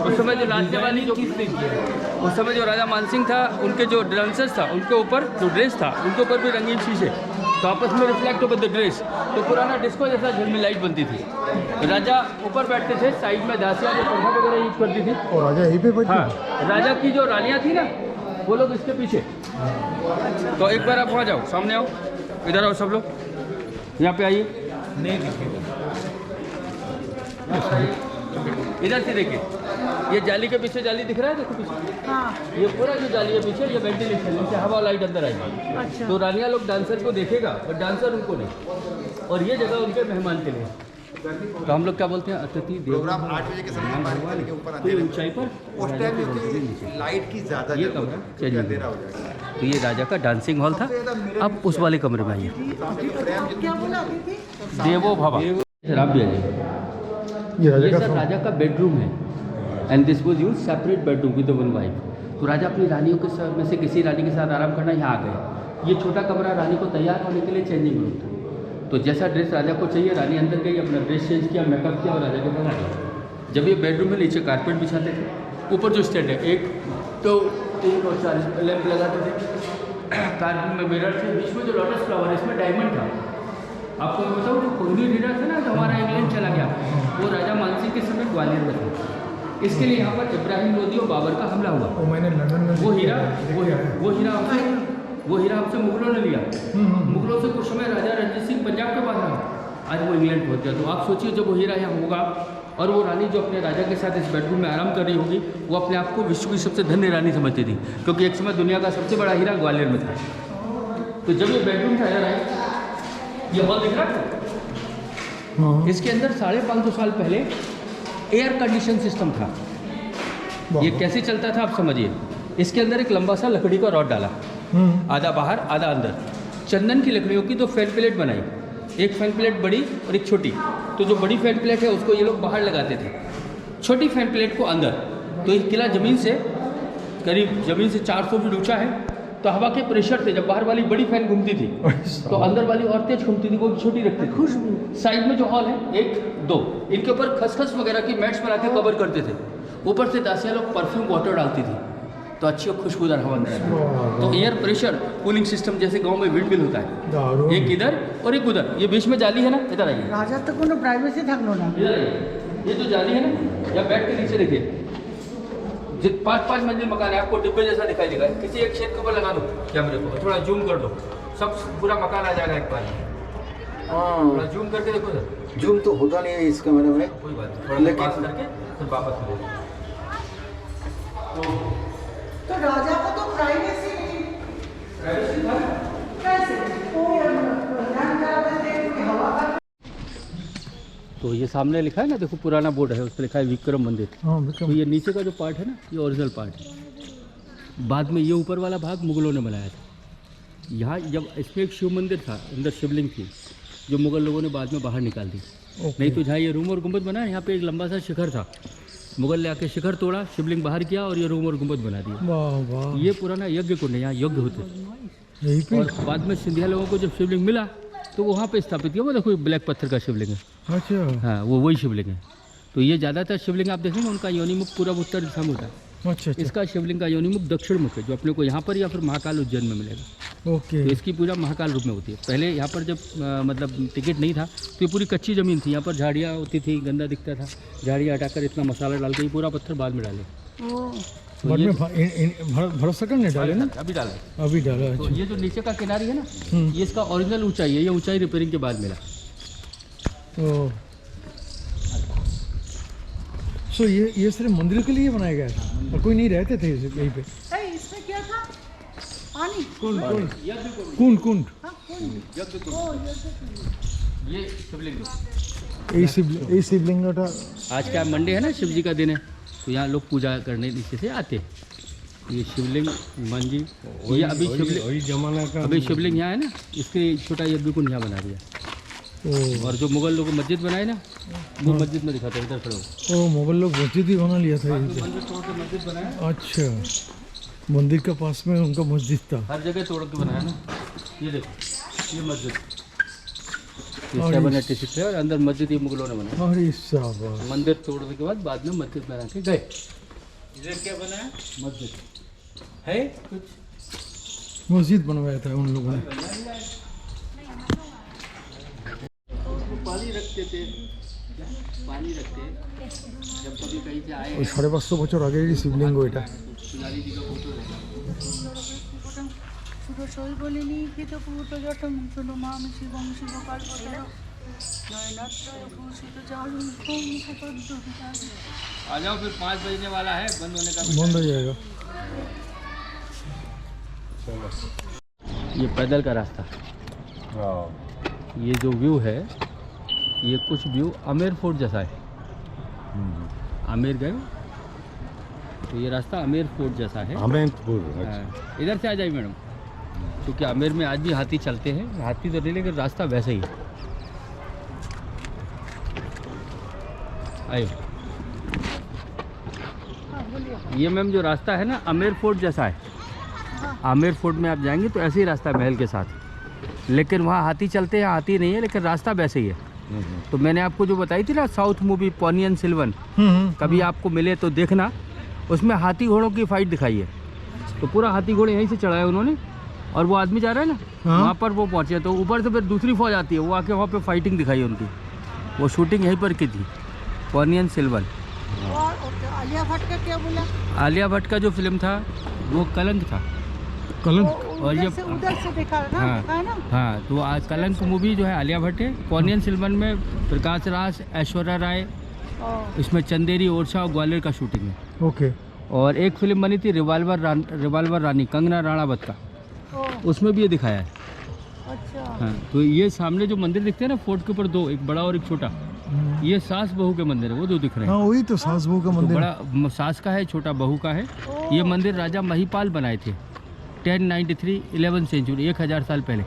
उस समय जो नाचने वाली जो उस समय जो राजा मानसिंह था, उनके जो डांसर्स था, उनके ऊपर जो ड्रेस था, उनके ऊपर भी रंगीन शीशे, तो आपस में रिफ्लेक्ट होकर द ड्रेस. तो पुराना डिस्को जैसा झिलमिल लाइट बनती थी. राजा ऊपर बैठते थे, साइड में दासियाँ जो पंखा वगैरह यूज करती थी. और राजा यहीं पे बैठे. हाँ, राजा की जो रानियाँ थी ना, वो लोग इसके पीछे. तो एक बार आप वहाँ जाओ, सामने आओ, इधर आओ सब लोग, यहाँ पे आइए. नहीं दिखेगा. इधर से देखिए, ये जाली के पीछे जाली दिख रहा है, देखो पीछे. हाँ. ये पूरा जो जाली है पीछे, ये वेंटिलेशन, नीचे हवा लाइट अंदर आएगी. अच्छा. तो रानियाँ लोग डांसर को देखेगा, और डांसर उनको नहीं. और ये जगह उनके मेहमान के लिए. तो हम लोग क्या बोलते हैं, अतिथि देवो. प्रोग्राम 8 बजे के समय पानी के ऊपर तो ये ऊंचाई पर उस टाइम में लाइट की ज़्यादा ये जरूरत कमरा है, चलिए. अंधेरा हो जाएगा. तो ये राजा का डांसिंग हॉल था. अब उस वाले कमरे में आइए. क्या बोला अभी थी? देवो भवा. सर आप भी आइए. ये राजा ये का सर राजा का बेडरूम है. And this was use separate bedroom with one wife. तो राजा अपनी रानियों के साथ में से किसी रानी के साथ आराम करना यहाँ आ गए. ये छोटा कमरा रानी को तैयार होने के लिए चेंजिंग रूम था. तो जैसा ड्रेस राजा को चाहिए, रानी अंदर गई, अपना ड्रेस चेंज किया, मेकअप किया और राजा के पास आ गया. जब ये बेडरूम में नीचे कारपेट बिछाते थे, ऊपर जो स्टैंड है 1 2 3 और 4 लैंप लगाते थे. कारपेट में मिरर थे, बीच में जो लोटस फ्लावर है इसमें डायमंड था. आपको मैं बताऊँ, जो कोहली लीडर था ना, जो हमारा इंग्लैंड चला गया, वो राजा मानसिंह के समय ग्वालियर में था. इसके लिए यहाँ पर इब्राहिम लोदी और बाबर का हमला हुआ. मैंने लंदन में वो हीरा हमसे मुगलों ने लिया. मुगलों से कुछ समय राजा रणजीत सिंह पंजाब के पास रहा. आज वो इंग्लैंड पहुँच गया. तो आप सोचिए, जब वो हीरा यहाँ होगा और वो रानी जो अपने राजा के साथ इस बेडरूम में आराम कर रही होगी, वो अपने आप को विश्व की सबसे धन्य रानी समझती थी, क्योंकि एक समय दुनिया का सबसे बड़ा हीरा ग्वालियर में था. तो जब ये बेडरूम था यार, ये हॉल दिख रहा है, इसके अंदर 550 साल पहले एयर कंडीशन सिस्टम था. ये कैसे चलता था आप समझिए. इसके अंदर एक लंबा सा लकड़ी का रॉड डाला, आधा बाहर आधा अंदर. चंदन की लकड़ियों की 2 फैन प्लेट बनाई, एक फैन प्लेट बड़ी और एक छोटी. तो जो बड़ी फैन प्लेट है उसको ये लोग बाहर लगाते थे, छोटी फैन प्लेट को अंदर. तो ये किला ज़मीन से करीब 400 फीट ऊंचा है. तो हवा के प्रेशर से जब बाहर वाली बड़ी फैन घूमती थी, तो अंदर वाली और तेज घूमती थी, वो छोटी रखती थी. खुशबू. साइड में जो हॉल है 1 2, इनके ऊपर खसखस वगैरह की मैट्स बना के कवर करते थे. ऊपर से दासियाँ लोग परफ्यूम वाटर डालती थी. तो अच्छी और खुशबूदार हवा अंदर आएगी। तो एयर प्रेशर कूलिंग सिस्टम जैसे गांव में विंड मिल होता है, दारुण। एक इधर और एक उधर, ये बीच में जाली है ना, इधर आइए, राजा तो कोनो प्राइवेसी থাকলো না। इधर आइए, ये जो जाली है ना, या बैठ के नीचे देखिए, 5-5 मंजिल मकान है, आपको डिब्बे जैसा दिखाई देगा। किसी एक छेद के ऊपर लगा दो कैमरे को, थोड़ा जूम कर दो, सब पूरा मकान आ जाएगा एक बार में। थोड़ा जूम करके देखो सर, जूम तो होता नहीं है इस कैमरे में। कोई बात नहीं, थोड़ा लेकिन- पास करके फिर वापस करो। तो राजा को तो प्राइवेसी नहीं, कैसे कोई ध्यान कराते थे कि हवा का। तो ये सामने लिखा है ना, देखो पुराना बोर्ड है, उस पर लिखा है विक्रम मंदिर। हाँ तो ये नीचे का जो पार्ट है ना, ये ओरिजिनल पार्ट है। बाद में ये ऊपर वाला भाग मुगलों ने बनाया था। यहाँ जब इसमें एक शिव मंदिर था, अंदर शिवलिंग थी, जो मुगल लोगों ने बाद में बाहर निकाल दी। नहीं तो जहाँ ये रूम और गुंबद बना है, यहाँ पे एक लंबा सा शिखर था, मुगल ने आके शिखर तोड़ा, शिवलिंग बाहर किया और ये रूम और गुंबद बना दिया। वाह वाह, ये पुराना यज्ञ कुंड है, यहाँ यज्ञ होते। यही पे। और बाद में सिंधिया लोगों को जब शिवलिंग मिला तो वहाँ पे स्थापित किया। वो देखो ब्लैक पत्थर का शिवलिंग है, अच्छा हाँ वो वही शिवलिंग है। तो ये ज़्यादातर शिवलिंग आप देखेंगे उनका योनिमुख पूरा उत्तर दिशा में होता है। अच्छा अच्छा, इसका शिवलिंग का योनिमुख दक्षिण मुख है, जो अपने को यहाँ पर या फिर महाकाल उज्जैन में मिलेगा। ओके। तो इसकी पूजा महाकाल रूप में होती है। पहले यहाँ पर जब मतलब टिकट नहीं था तो ये पूरी कच्ची ज़मीन थी, यहाँ पर झाड़ियाँ होती थी, गंदा दिखता था, झाड़ियाँ हटाकर इतना मसाला डाल के ये पूरा पत्थर बाद में डाले। तो बाद ये में भरोसा करने डाले ना, अभी डाले। अभी डाला। तो अच्छा ये जो नीचे का किनारी है ना, हम्म। ये इसका ओरिजिनल ऊंचाई है, ये ऊंचाई रिपेयरिंग के बाद मिला। ओ, सो ये सिर्फ मंदिर के लिए बनाया गया था और कोई नहीं रहते थे यहीं पे? अरे इसमें क्या था? पानी। कुंड कुंड यज्ञ कुंड, कुंड कुंड, हाँ, कौन? यज्ञ कुंड, ओ, ये तो ये शिवलिंग। এই শিবলিঙ্গটা आज क्या मंडे है ना, शिव जी का दिन है, तो यहाँ लोग पूजा करने नीचे से आते हैं। ये शिवलिंग मान जी, ये अभी शिवलिंग, वही जमाना का अभी शिवलिंग यहाँ है ना, इसके छोटा यज्ञ कुंड यहाँ बना दिया। ओ और जो मुगल लोग मस्जिद बनाए ना, वो मस्जिद में दिखाते हैं, इधर खड़े हो। ओ मुगल लोग मस्जिद ही बना लिया था यहीं पे। मंदिर तोड़ के मस्जिद बनाया, अच्छा, मंदिर के पास में उनका मस्जिद था। हर जगह तोड़ के बनाया ना। ये देखो, ये मस्जिद, ये और 786 है, और अंदर मस्जिद ये मुगलों ने बनाया। अरे शाबाश, मंदिर तोड़ने के बाद में मस्जिद बना के गए। इधर क्या बना है? मस्जिद है कुछ, मस्जिद बनवाया था उन लोगों ने। पानी रखते थे, पानी रखते जब कभी कहीं से आए। ওই 550 বছর আগের শিবলিঙ্গ এটা। पुजारी जी का फोटो है। শুধু সই বলে লিখিত পুরুত জটম শুধু মাম শিবম শিবকাল্পতর নয়নাত্র ভূষিত জালুম পদ্ম। आ जाओ, फिर 5 बजने वाला है, बंद होने का। বন্ধ হয়ে যায়গা। ये पैदल का रास्ता, ये जो व्यू है, ये कुछ व्यू आमेर फोर्ट जैसा है। आमेर गए तो ये रास्ता आमेर फोर्ट जैसा है। अमेनपुर। हाँ, इधर से आ जाइए मैडम, क्योंकि आमेर में आज भी हाथी चलते हैं, हाथी तो नहीं लेकिन रास्ता वैसे ही है। आइए, ये मैम जो रास्ता है ना, आमेर फोर्ट जैसा है। आमेर फोर्ट में आप जाएंगे तो ऐसे ही रास्ता है महल के साथ, लेकिन वहाँ हाथी चलते हैं, हाथी नहीं है, लेकिन रास्ता वैसे ही है। तो मैंने आपको जो बताई थी ना साउथ मूवी पोनियन सिल्वन, कभी आपको मिले तो देखना, उसमें हाथी घोड़ों की फाइट दिखाई है। तो पूरा हाथी घोड़े यहीं से चढ़ाए उन्होंने, और वो आदमी जा रहा है ना, हाँ। वहाँ पर वो पहुँचे, तो ऊपर से फिर दूसरी फौज आती है, वो आके वहाँ पे फाइटिंग दिखाई है उनकी। वो शूटिंग यहीं पर की थी, पोनियन सिल्वन। और आलिया भट्ट का क्या बोला? आलिया भट्ट का जो फिल्म था वो कलंक था। कलंक। और ये उधर से देखा ना, हाँ। देखा है ना? हाँ, तो आज कलंक मूवी जो है आलिया भट्ट है। पोनियन सिल्वन में प्रकाश राज, ऐश्वर्या राय, ओ, इसमें चंदेरी, ओरछा और ग्वालियर का शूटिंग है। ओके। और एक फिल्म बनी थी रिवाल्वर रानी, कंगना राणावत का, ओ, उसमें भी ये दिखाया है। अच्छा। हाँ, तो ये सामने जो मंदिर दिखते हैं ना फोर्ट के ऊपर, दो, एक बड़ा और एक छोटा, ये सास बहू के मंदिर है, वो दो दिख रहे हाँ हैं। वही तो सास बहू का तो मंदिर। बड़ा सास का है, छोटा बहू का है। ये मंदिर राजा महिपाल बनाए थे 1093 11th सेंचुरी, 1000 साल पहले।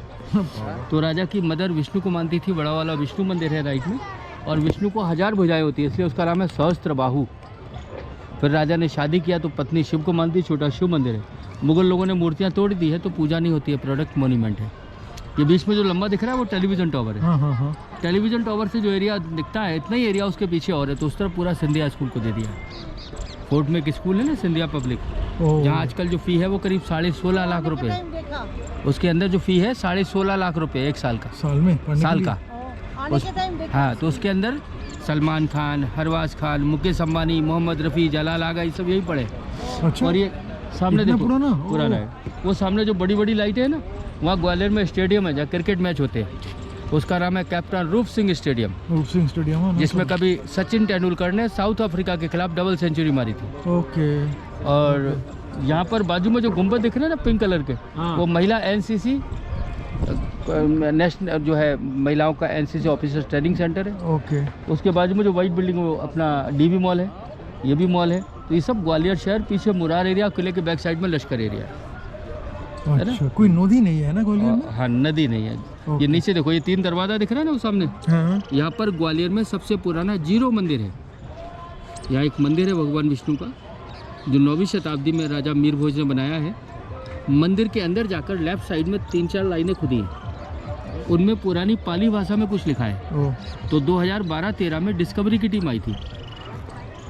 तो राजा की मदर विष्णु को मानती थी, बड़ा वाला विष्णु मंदिर है राइट में, और विष्णु को 1000 भुजाएं होती है, इसलिए उसका नाम है सहस्त्र बाहु। फिर राजा ने शादी किया तो पत्नी शिव को मानती, छोटा शिव मंदिर है। मुगल लोगों ने मूर्तियाँ तोड़ दी है तो पूजा नहीं होती है, प्रोडक्ट मोन्यूमेंट है। ये बीच में जो लंबा दिख रहा है वो टेलीविज़न टावर है। हाँ हाँ हाँ। टेलीविज़न टावर से जो एरिया दिखता है, इतना ही एरिया उसके पीछे और है, तो उस तरफ पूरा सिंधिया स्कूल को दे दिया है। फोर्ट में एक स्कूल है ना, सिंधिया पब्लिक, ओह, जहाँ आजकल जो फ़ी है वो करीब 16.5 लाख रुपए है। उसके अंदर जो फ़ी है 16.5 लाख रुपए 1 साल का, साल में पढ़ने साल के का। लिए? हाँ, तो उसके अंदर सलमान खान, हरवाज खान, मुकेश अंबानी, मोहम्मद रफ़ी, जलाल आगा, ये सब यही पढ़े। अच्छा, और ये सामने इतना देखो, पुराना? पुराना ओह। है। वो सामने जो बड़ी बड़ी लाइटें है ना, वहाँ ग्वालियर में स्टेडियम है जहाँ क्रिकेट मैच होते हैं। उसका नाम है कैप्टन रूप सिंह स्टेडियम, रूप सिंह स्टेडियम है ना? जिसमें कभी सचिन तेंदुलकर ने साउथ अफ्रीका के खिलाफ डबल सेंचुरी मारी थी। ओके। और यहाँ पर बाजू में जो गुंबद दिख रहे हैं ना पिंक कलर के, वो महिला एनसीसी नेशनल जो है महिलाओं का एनसीसी ऑफिसर्स ट्रेनिंग सेंटर है। ओके। उसके बाजू में जो वाइट बिल्डिंग वो अपना डीबी मॉल है, ये भी मॉल है। तो ये सब ग्वालियर शहर, पीछे मुरार एरिया, किले के बैक साइड में लश्कर एरिया है। अच्छा, कोई नदी नहीं है ना ग्वालियर में? हाँ, नदी नहीं है। ये नीचे देखो, ये 3 दरवाज़ा दिख रहा है ना वो सामने, हाँ। यहाँ पर ग्वालियर में सबसे पुराना जीरो मंदिर है। यहाँ एक मंदिर है भगवान विष्णु का, जो 9वीं शताब्दी में राजा मीर भोज ने बनाया है। मंदिर के अंदर जाकर लेफ्ट साइड में 3-4 लाइनें खुदी हैं, उनमें पुरानी पाली भाषा में कुछ लिखा है। ओह, तो 2012-13 में डिस्कवरी की टीम आई थी,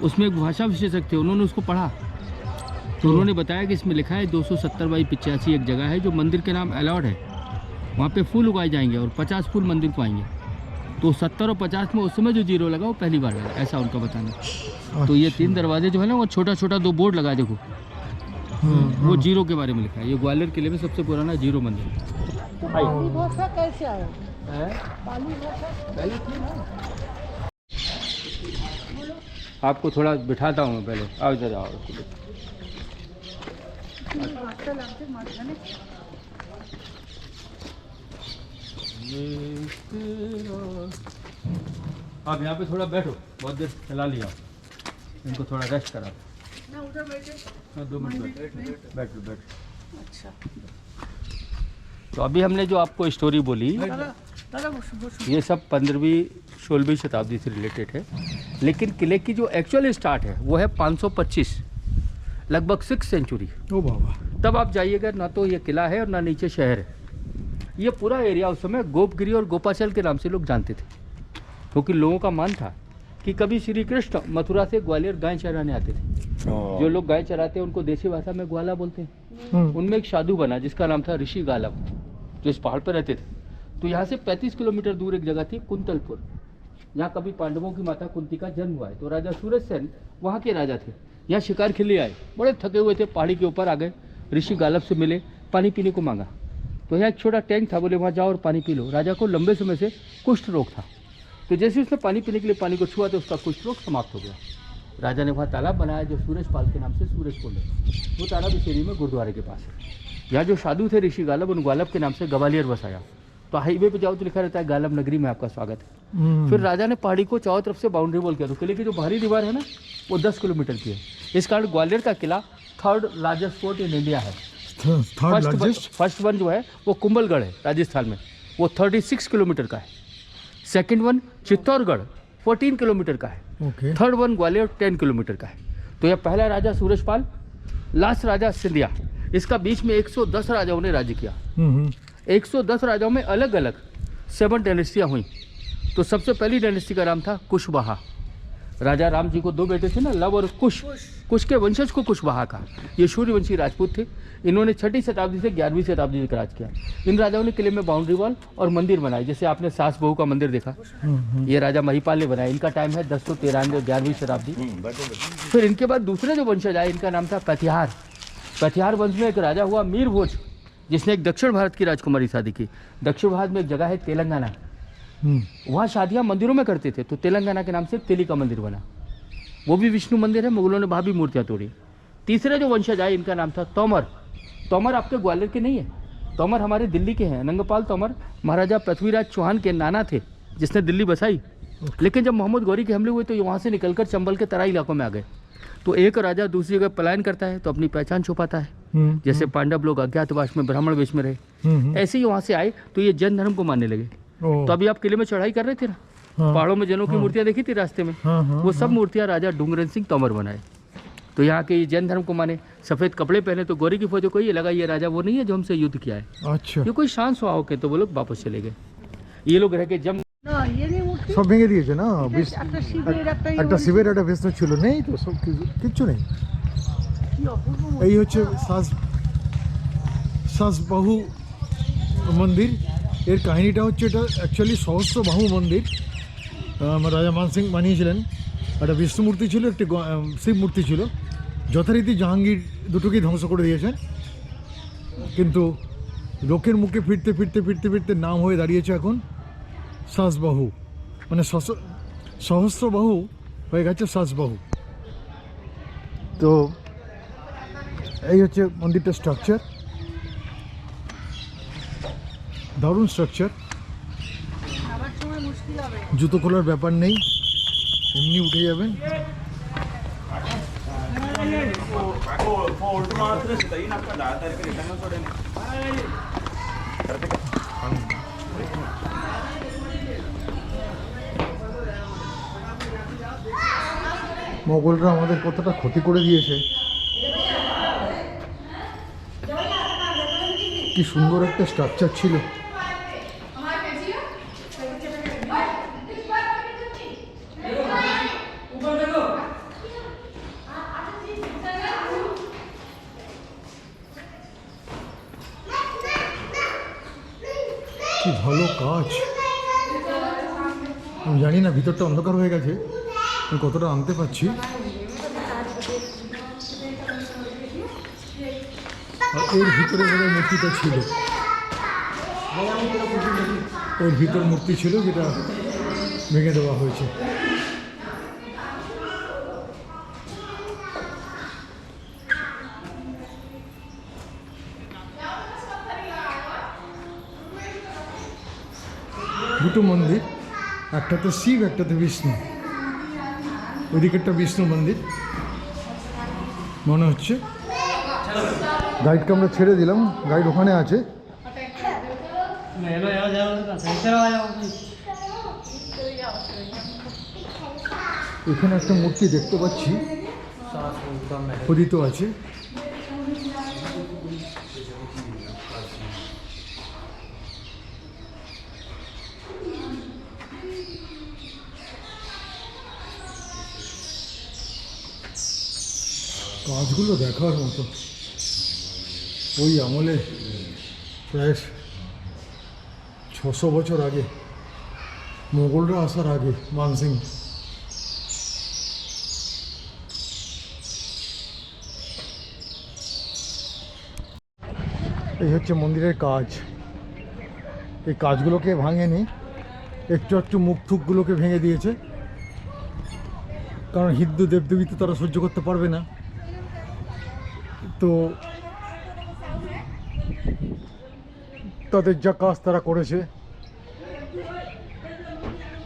उसमें एक भाषा विशेषज्ञ थे, उन्होंने उसको पढ़ा तो उन्होंने बताया कि इसमें लिखा है 270/85 एक जगह है जो मंदिर के नाम अलाउड है, वहाँ पे फूल उगाए जाएंगे और 50 फूल मंदिर को आएंगे। तो 70 और 50 में उस समय जो जीरो लगा वो पहली बार लगा, ऐसा उनका बताना। तो ये 3 दरवाजे जो है ना, वो छोटा छोटा 2 बोर्ड लगा देखो, वो जीरो के बारे में लिखा है। ये ग्वालियर किले में सबसे पुराना जीरो मंदिर है। पाली भाषा कैसे आया? पाली भाषा आपको थोड़ा बिठाता हूँ मैं, पहले आओ इधर आओ। आप यहाँ पे थोड़ा बैठो, बहुत देर चला लिया, इनको थोड़ा रेस्ट करा। ना उधर बैठे। हाँ, 2 मिनट बैठो। अच्छा, तो अभी हमने जो आपको स्टोरी बोली, दादा वो ये सब 15वीं-16वीं शताब्दी से रिलेटेड है, लेकिन किले की जो एक्चुअल स्टार्ट है वो है 525, लगभग 6th सेंचुरी। ओ बाबा। तब आप जाइएगा, ना तो ये किला है और ना नीचे शहर है। ये पूरा एरिया उस समय गोपगिरी और गोपाचल के नाम से लोग जानते थे, क्योंकि लोगों का मान था कि कभी श्री कृष्ण मथुरा से ग्वालियर गाय चराने आते थे। जो लोग गाय चराते हैं उनको देसी भाषा में ग्वाला बोलते हैं। उनमें एक साधु बना जिसका नाम था ऋषि गालव, जो इस पहाड़ पर रहते थे। तो यहाँ से 35 किलोमीटर दूर एक जगह थी कुंतलपुर, जहाँ कभी पांडवों की माता कुंती का जन्म हुआ है। तो राजा सूरजसेन वहाँ के राजा थे, यहाँ शिकार के लिए आए, बड़े थके हुए थे, पहाड़ी के ऊपर आ गए, ऋषि गालव से मिले, पानी पीने को मांगा। तो यहाँ एक छोटा टैंक था, बोले वहाँ जाओ और पानी पी लो। राजा को लंबे समय से कुष्ठ रोग था, तो जैसे उसने पानी पीने के लिए पानी को छुआ तो उसका कुष्ठ रोग समाप्त हो गया। राजा ने वहाँ तालाब बनाया जो सूरजपाल के नाम से सूरज कुंड है। वो तालाब इस एरिया में गुरुद्वारे के पास है। यहाँ जो साधु थे ऋषि गालव, उन गालव के नाम से ग्वालियर बसाया। तो हाईवे पे जाओ तो लिखा रहता है गालव नगरी में आपका स्वागत है। फिर राजा ने पहाड़ी को चारों तरफ से बाउंड्री वॉल किया। तो किले की जो बाहरी दीवार है ना, वो 10 किलोमीटर की है। इस कारण ग्वालियर का किला 3rd largest fort in India है। फर्स्ट वन जो है वो कुंभलगढ़ है राजस्थान में, वो 36 किलोमीटर का है। सेकंड वन चित्तौड़गढ़ 14 किलोमीटर का है। Okay. Third one Gwalior 10 kilometre का है। तो यह पहला राजा सूरजपाल, लास्ट राजा सिंधिया। इसका बीच में 110 राजाओं ने राज्य किया। 110 राजाओं में अलग अलग 7 डायनेस्टियाँ हुई। तो सबसे पहली डायनेस्टी का नाम था कुशवाहा। राजा राम जी को 2 बेटे थे ना, लव और कुश। कुश के वंशज को कुशवाहा कहा। ये सूर्यवंशी राजपूत थे। इन्होंने 6ठी शताब्दी से 11वीं शताब्दी तक राज किया। इन राजाओं ने किले में बाउंड्री वॉल और मंदिर बनाए, जैसे आपने सास बहू का मंदिर देखा, ये राजा महिपाल ने बनाया। इनका टाइम है 1093 11वीं शताब्दी। फिर इनके बाद दूसरे जो वंशज आए, इनका नाम था पथियार। पथियार वंश में एक राजा हुआ मीर भोज, जिसने एक दक्षिण भारत की राजकुमारी शादी की। दक्षिण भारत में एक जगह है तेलंगाना, वहाँ शादियाँ मंदिरों में करते थे, तो तेलंगाना के नाम से तेली का मंदिर बना। वो भी विष्णु मंदिर है, मुगलों ने वहाँ भी मूर्तियाँ तोड़ी। तीसरे जो वंशज आए, इनका नाम था तोमर। तोमर आपके ग्वालियर के नहीं है, तोमर हमारे दिल्ली के हैं। नंगपाल तोमर महाराजा पृथ्वीराज चौहान के नाना थे, जिसने दिल्ली बसाई। लेकिन जब मोहम्मद गौरी के हमले हुए तो वहाँ से निकलकर चंबल के तराई इलाकों में आ गए। तो एक राजा दूसरी जगह पलायन करता है तो अपनी पहचान छुपाता है। जैसे पांडव लोग अज्ञातवास में ब्राह्मण वेश में रहे, ऐसे ही वहाँ से आए तो ये जैन धर्म को मानने लगे। तो अभी आप किले में चढ़ाई कर रहे थे ना, पहाड़ों में जैनों की मूर्तियाँ देखी थी रास्ते में, वो सब मूर्तियाँ राजा डूंगरन सिंह तोमर बनाए। तो यहाँ के जैन धर्म को माने, सफ़ेद कपड़े पहने। तो गौरी की फौज को ये लगा ये राजा वो नहीं है जो हमसे युद्ध किया है। अच्छा। ये कोई शांत स्वभाव के, तो वो लोग वापस चले गए। ये लोग रह के जब ना ये नहीं मूर्ति সব ভেঙে দিয়েছে না একটা শিবের একটা শিবের একটা বিষ্ণু ছিল, নেই তো, সব কিচ্ছু নেই। কি অপূর্ব এই হচ্ছে সাজবাহু মন্দির। এর কাহিনীটা হচ্ছে, এটা অ্যাকচুয়ালি সহস্রবাহু মন্দির। রাজা মানসিং বানিয়েছিলেন। একটা বিষ্ণু মূর্তি ছিল, একটি শিব মূর্তি ছিল। যথারীতি জাহাঙ্গীর দুটোকেই ধ্বংস করে দিয়েছেন, কিন্তু লোকের মুখে ফিরতে ফিরতে ফিরতে ফিরতে নাম হয়ে দাঁড়িয়েছে এখন সাজবাহু, মানে সহস্রবাহু হয়ে গেছে সাজবাহু। তো এই হচ্ছে মন্দিরটার স্ট্রাকচার, দারুণ স্ট্রাকচার। আমার সময় মুশকিল হবে। জুতো খোলার ব্যাপার নেই, এমনি উঠে যাবেন। মোগলরা আমাদের কতটা ক্ষতি করে দিয়েছে। কি সুন্দর একটা স্ট্রাকচার ছিল। কি ভালো কাজ। আমি জানি না, ভিতরটা অন্ধকার হয়ে গেছে, আমি কতটা আনতে পারছি। আর এর ভিতরে বোধহয় মূর্তিটা ছিল, ওর ভিতর মূর্তি ছিল, যেটা ভেঙে দেওয়া হয়েছে। দুটো মন্দির, একটাতে শিব, একটাতে বিষ্ণু। ওইদিকে একটা বিষ্ণু মন্দির মনে হচ্ছে। গাইডকে আমরা ছেড়ে দিলাম, গাইড ওখানে আছে। এখানে একটা মূর্তি দেখতে পাচ্ছি, খোদিত আছে। কাজগুলো দেখার মতো। ওই আমলে প্রায় 600 বছর আগে, মোগলরা আসার আগে, মানসিং। এই হচ্ছে মন্দিরের কাজ। এই কাজগুলোকে ভাঙেনি, একটু একটু মুখ থুকগুলোকে ভেঙে দিয়েছে, কারণ হিন্দু দেবদেবী তো তারা সহ্য করতে পারবে না। তো তাদের যা কাজ তারা করেছে,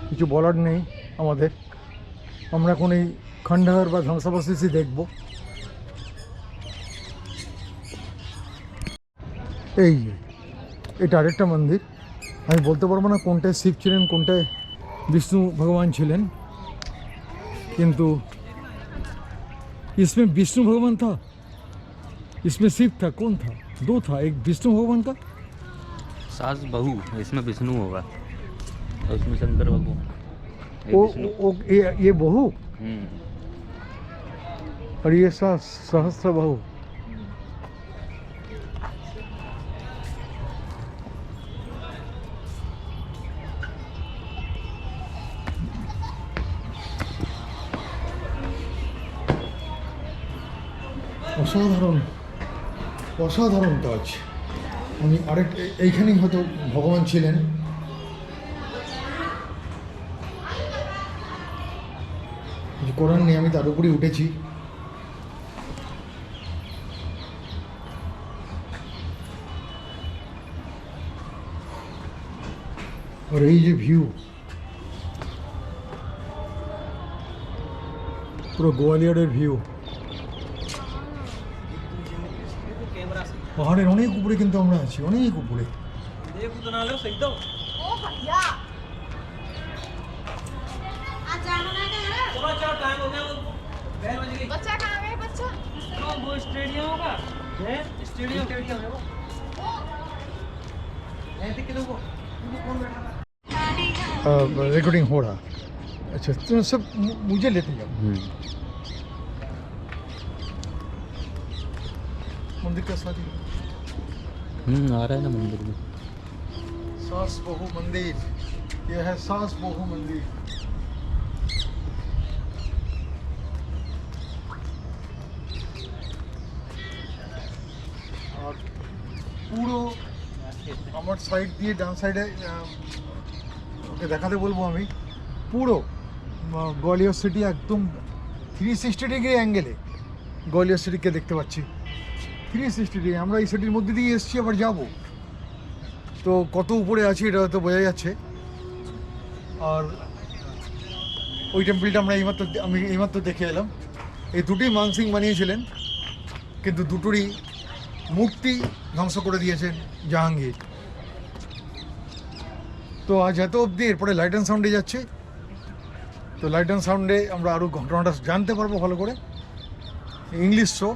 কিছু বলার নেই আমাদের। আমরা এখন এই খণ্ডার বা ধ্বংসাবশেষই দেখব। এটা আরেকটা মন্দির। আমি বলতে পারবো না কোনটায় শিব ছিলেন, কোনটায় विष्णु भगवान छिलेन, किंतु इसमें विष्णु भगवान था, इसमें शिव था, कौन था? दो था, एक विष्णु भगवान का सास बहू, इसमें विष्णु होगा और उसमें शंकर भगवान। ये बहू और ये सहस्त्र बहू। অসাধারণ অসাধারণ কাজ। আমি আরেক এইখানেই হয়তো ভগবান ছিলেন। করার নেই, আমি তার উপরেই উঠেছি। আর এই যে ভিউ, পুরো গোয়ালিয়রের ভিউ। পাহাড়ের অনেক উপরে কিন্তু আমরা আছি, অনেক উপরে। बच्चा कहाँ गए बच्चा? वो स्टेडियम होगा, स्टेडियम है वो। रिकॉर्डिंग हो रहा। अच्छा तो सब मुझे लेते जाओ। मंदिर का साथ आ रहा है ना मंदिर में। सास बहू मंदिर, यह है सास बहू मंदिर। और পুরো আমার সাইড দিয়ে ডান সাইডে ওকে দেখাতে বলবো আমি, পুরো গোয়ালিয়র সিটি একদম 360 ডিগ্রি অ্যাঙ্গেলে গোয়ালিয়র সিটিকে দেখতে পাচ্ছি। 360 ডিগ্রি। আমরা এই সিটির মধ্যে দিয়ে এসেছি, আবার যাব, তো কত উপরে আছি এটা হয়তো বোঝা যাচ্ছে। আর ওই টেম্পলটা আমি এইমাত্র দেখে এলাম। এই দুটি মানসিং বানিয়েছিলেন, কিন্তু দুটোরই মূর্তি ধ্বংস করে দিয়েছেন জাহাঙ্গীর। তো আজ এত অবধি, এরপরে লাইট অ্যান্ড সাউন্ডে যাচ্ছে। তো লাইট অ্যান্ড সাউন্ডে আমরা আরও ঘটনাটা জানতে পারবো ভালো করে, ইংলিশ শো।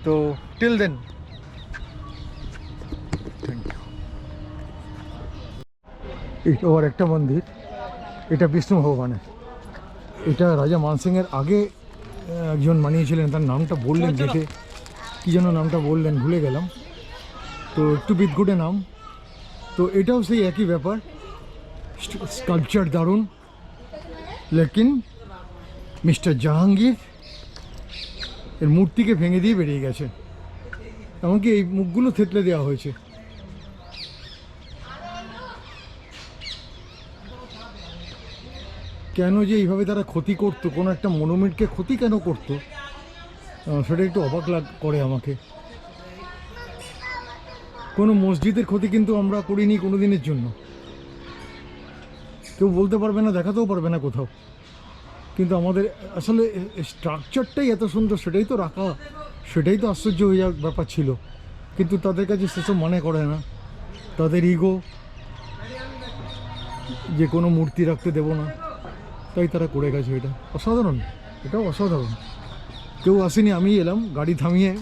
তো টিল দেন থ্যাংক ইউ। এটা ওর একটা মন্দির, এটা বিষ্ণু ভগবানের। এটা রাজা মানসিংয়ের আগে একজন বানিয়েছিলেন, তার নামটা বললেন দেখে, কী যেন নামটা বললেন ভুলে গেলাম, তো একটু বিদঘুটে নাম। তো এটাও সেই একই ব্যাপার, স্কাল্পচার দারুণ, লেকিন মিস্টার জাহাঙ্গীর এর মূর্তিকে ভেঙে দিয়ে বেরিয়ে গেছে, এমনকি এই মুখগুলো থেতলে দেওয়া হয়েছে। কেন যে এইভাবে তারা ক্ষতি করতো, কোনো একটা মনুমেন্টকে ক্ষতি কেন করতো, সেটা একটু অবাক করে আমাকে। কোনো মসজিদের ক্ষতি কিন্তু আমরা করিনি কোনো দিনের জন্য, কেউ বলতে পারবে না, দেখাতেও পারবে না কোথাও। কিন্তু আমাদের আসলে স্ট্রাকচারটাই এত সুন্দর, সেটাই তো রাখা, সেটাই তো আশ্চর্য হয়ে যাওয়ার ব্যাপার ছিল। কিন্তু তাদের কাছে সেসব মনে করে না, তাদের ইগো যে কোনো মূর্তি রাখতে দেবো না, তাই তারা করে গেছে। এটা অসাধারণ, এটাও অসাধারণ। কেউ আসেনি, আমি এলাম গাড়ি থামিয়ে।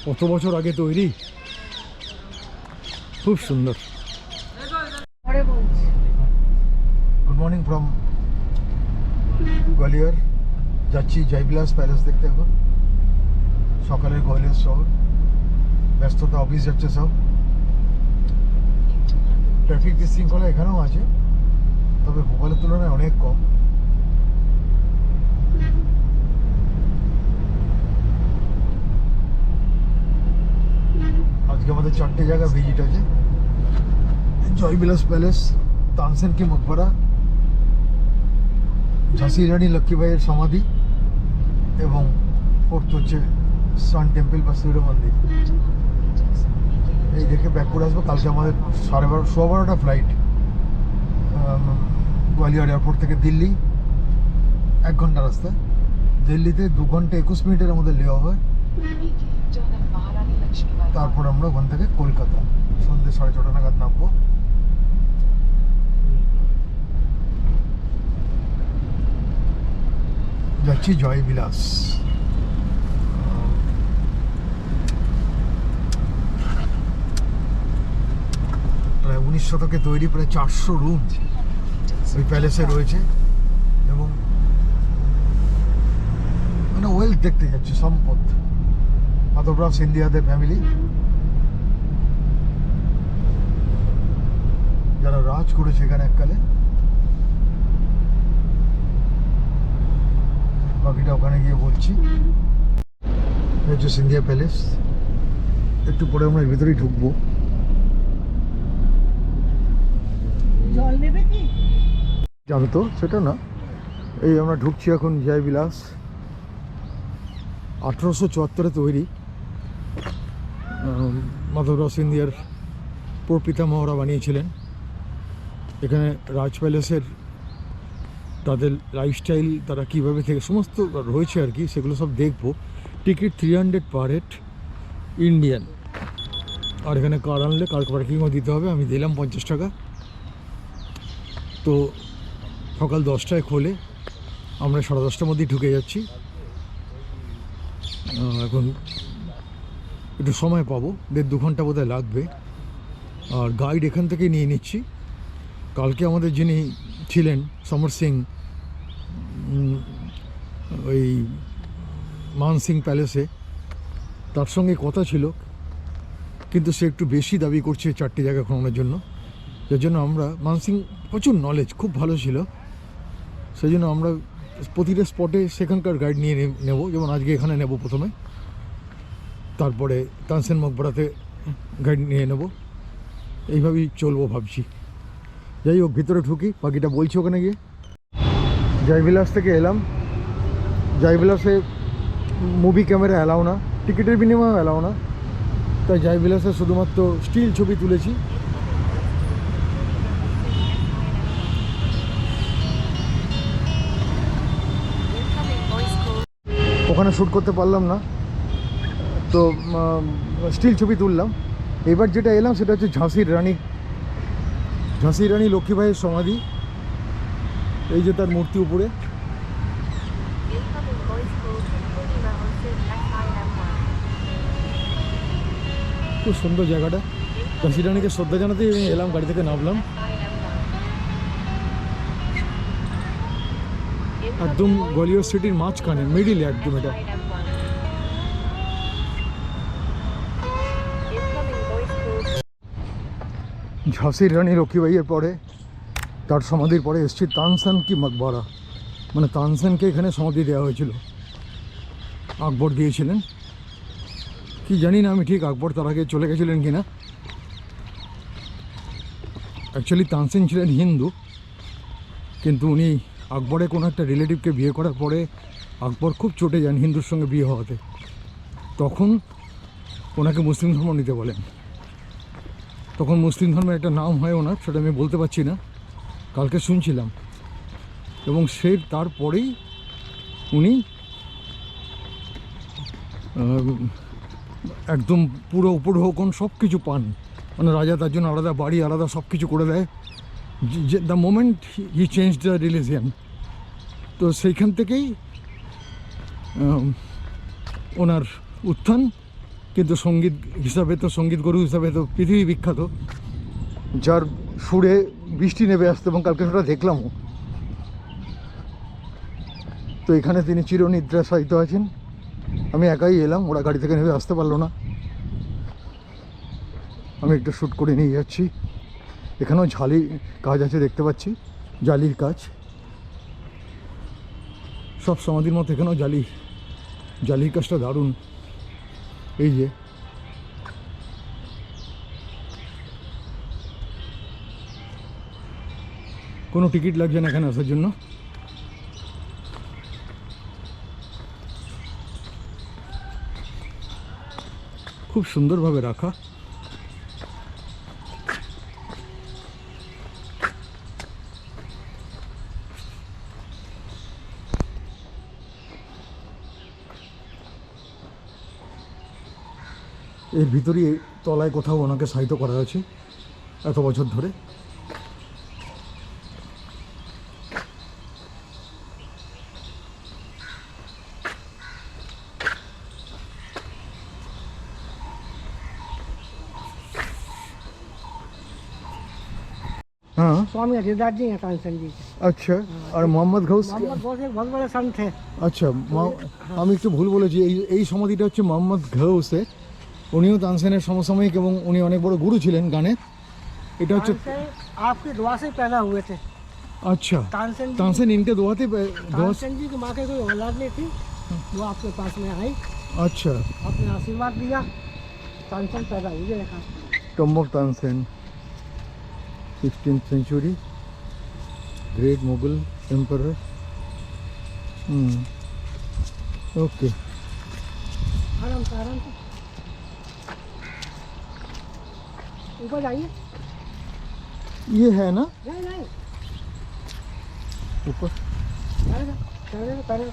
কত বছর আগে তৈরি, খুব সুন্দর। পরে বলছি। Good morning from Gwalior. যাচ্ছি জয়বিলাস প্যালেস দেখতে। এখন সকালের গোয়ালিয়র শহর, ব্যস্ততা, অফিস যাচ্ছে সব। ট্রাফিক বিশৃঙ্খলা এখানেও আছে, তবে ভোপালের তুলনায় অনেক কম। আজকে আমাদের 4টে জায়গা ভিজিট আছে, জয়বিলাস প্যালেস, তানসেন কি মকবরা, ঝাঁসি রানী লক্ষ্মীবাইয়ের সমাধি, এবং ফোর্থ হচ্ছে সান টেম্পল বা সূর্য মন্দির। এই দেখে ব্যাক করে আসবো। কালকে আমাদের 12:30 ফ্লাইট গোয়ালিয়র এয়ারপোর্ট থেকে দিল্লি, 1 ঘন্টা রাস্তা। দিল্লিতে 2 ঘন্টা 21 মিনিটের আমাদের লে ওভার, তারপর আমরা ওখান থেকে কলকাতা সন্ধ্যে 6:30 নাগাদ নামবো। যাচ্ছি জয়বিলাস। প্রায় 19 শতকে তৈরি, প্রায় 400 রুম ওই প্যালেসে রয়েছে, এবং মানে ওয়েলথ দেখতে যাচ্ছে, সম্পদ। মাধবরাও সিন্ধিয়াদের ফ্যামিলি, যারা রাজ করেছে এখানে এককালে। বাকিটা ওখানে গিয়ে বলছি। হচ্ছে সিন্ধিয়া প্যালেস। একটু পরে আমরা এর ভিতরেই ঢুকবো। জল নেবে কি? যাবে তো, সেটা না। এই আমরা ঢুকছি এখন জয়বিলাস। 1874-এ তৈরি। মাধবরাও সিন্ধিয়ার প্রপিতামহরা বানিয়েছিলেন। এখানে রাজ প্যালেসের তাদের লাইফস্টাইল, তারা কীভাবে থেকে সমস্ত রয়েছে আর কি, সেগুলো সব দেখবো। Ticket 300 per head Indian. আর এখানে কার আনলে কার পার্কিংও দিতে হবে। আমি দিলাম 50 টাকা। তো সকাল 10টায় খোলে, আমরা 10:30টার মধ্যেই ঢুকে যাচ্ছি। এখন একটু সময় পাবো, 1.5-2 ঘন্টা বোধহয় লাগবে। আর গাইড এখান থেকে নিয়ে নিচ্ছি। কালকে আমাদের যিনি ছিলেন সমর সিং, ওই মানসিং প্যালেসে, তার সঙ্গে কথা ছিল, কিন্তু সে একটু বেশি দাবি করছে 4টে জায়গা ঘোরানোর জন্য। যার জন্য আমরা, মানসিং প্রচুর নলেজ, খুব ভালো ছিল, সেই জন্য আমরা প্রতিটা স্পটে সেখানকার গাইড নিয়ে নেব। যেমন আজকে এখানে নেব প্রথমে, তারপরে তানসেন মকবরাতে গাইড নিয়ে নেব, এইভাবেই চলবো ভাবছি। যাই হোক, ভিতরে ঢুকি, বাকিটা বলছি ওখানে গিয়ে। জয়বিলাস থেকে এলাম। জয়বিলাসে মুভি ক্যামেরা অ্যালাও না, টিকিটের বিনিময়ে অ্যালাও না, তাই জয়বিলাসে শুধুমাত্র স্টিল ছবি তুলেছি। ওখানে শ্যুট করতে পারলাম না, তো স্টিল ছবি তুললাম। এবার যেটা এলাম সেটা হচ্ছে ঝাঁসির রানী লক্ষ্মীবাইয়ের সমাধি। এই যে তার মূর্তি উপরে, খুব সুন্দর জায়গাটা। ঝাঁসি রানীকে শ্রদ্ধা জানাতেই আমি এলাম, গাড়ি থেকে নামলাম। একদম গোয়ালিয়র সিটির মাঝখানে, মিডিলে একদম এটা। ঝাঁসির রানী লক্ষ্মীবাইয়ের পরে, তার সমাধির পরে এসছি তানসেন কি মকবরা, মানে তানসেনকে এখানে সমাধি দেওয়া হয়েছিল, আকবর দিয়েছিলেন। কি জানি না আমি ঠিক, আকবর তার আগে চলে গেছিলেন কিনা। অ্যাকচুয়ালি তানসেন ছিলেন হিন্দু, কিন্তু উনি আকবরের কোনো একটা রিলেটিভকে বিয়ে করার পরে আকবর খুব চটে যান হিন্দুর সঙ্গে বিয়ে হওয়াতে, তখন ওনাকে মুসলিম ধর্ম নিতে বলেন। তখন মুসলিম ধর্মের একটা নাম হয় ওনার, সেটা আমি বলতে পারছি না, কালকে শুনছিলাম। এবং সে তারপরেই উনি একদম পুরো উপঢৌকন সব কিছু পান, মানে রাজা তার জন্য আলাদা বাড়ি, আলাদা সব কিছু করে দেয়। The moment he change the religion, তো সেইখান থেকেই ওনার উত্থান। কিন্তু সঙ্গীত হিসাবে তো, সঙ্গীত গুরু হিসাবে তো পৃথিবী বিখ্যাত, যার সুরে বৃষ্টি নেমে আসতো, এবং কালকে সেটা দেখলামও। তো এখানে তিনি চিরনিদ্রাশায়িত আছেন। আমি একাই এলাম, ওরা গাড়ি থেকে নেমে আসতে পারলো না। আমি একটু শ্যুট করে নিয়ে যাচ্ছি। এখানেও ঝালি কাজ আছে, দেখতে পাচ্ছি জালির কাজ। সব সমাধির মতো এখানেও জালির কাজটা দারুণ। এই যে কোনো টিকিট লাগছে না এখানে আসার জন্য। খুব সুন্দরভাবে রাখা। এর ভিতরেই তলায় কোথাও ওনাকে সাহিত্য করা আছে এত বছর ধরে। हाँ, स्वामी हरिदास जी हैं तानसेन जी। अच्छा। और मोहम्मद गौस, मोहम्मद गौस एक बहुत बड़े संत थे। আচ্ছা, আমি একটু ভুল বলেছি। এই সমাধিটা হচ্ছে মোহাম্মদ ঘৌসে, উনিও তানসেনের সমসাময়িক এবং উনি অনেক বড় গুরু ছিলেন গানের। এটা হচ্ছে तानसेन आपकी दुआ से पैदा हुए थे। अच्छा, तानसेन जी, तानसेन इनके दुआते तानसेन जी की माँ के कोई औलाद नहीं थी, वो आपके पास में आई, अच्छा। आपने आशीर्वाद दिया, तानसेन पैदा हुए। देखा tomb of Tansen, 16th century, great Mughal emperor। Okay, आराम से ऊपर जाइए। ये है ना नहीं नहीं, ऊपर। पहले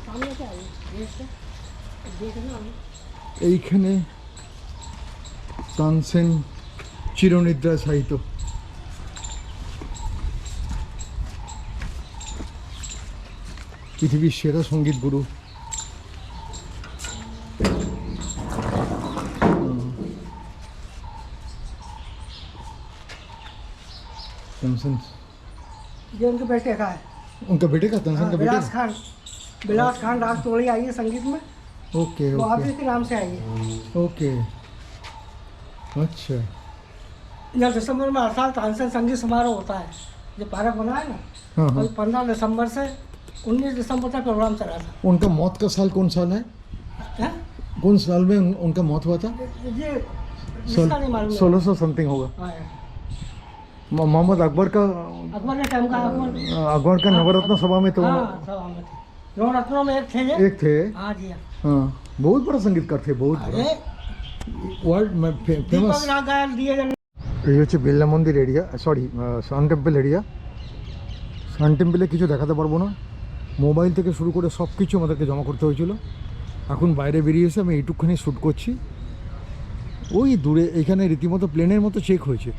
सामने से आइए, देखना। এইখানে তানসেন চিরনিদ্রা শায়িত। পৃথিবীর সেরা সঙ্গীত গুরু। तानसेन ये उनके बेटे का है। उनका बेटे का, तानसेन का बेटे विलास खान, विलास खान राग टोली आई है संगीत में, ओके वो आप ओके के नाम से आई है। ओके अच्छा यहाँ दिसंबर में हर साल तानसेन संगीत समारोह होता है, जो पार्क बना है ना, हाँ और हाँ 15 दिसंबर से 19 दिसंबर तक प्रोग्राम चला था। उनका मौत का साल कौन साल है, हैं? कौन साल में उनका मौत हुआ था? ये इसका नहीं मालूम है। 1600 समथिंग होगा। हाँ, मोहम्मद अकबर का, अकबर के टाइम का अकबर का नवरत्न सभा में तो हाँ, सब हम थे। नौ रत्नों में एक थे ये। एक थे। हाँ जी हाँ। हाँ बहुत बड़ा संगीतकार थे, बहुत बड़ा, अरे वर्ल्ड में दीपक फेमस। राग गायल दिए जन এই হচ্ছে Birla Mandir area, sorry sun temple area. Sun টেম্পলে কিছু দেখাতে পারবো না, মোবাইল থেকে শুরু করে সব কিছু আমাদেরকে জমা করতে হয়েছিল। এখন বাইরে বেরিয়ে এসে আমি এইটুকখানি শ্যুট করছি। ওই দূরে এইখানে রীতিমতো প্লেনের মতো চেক হয়েছে,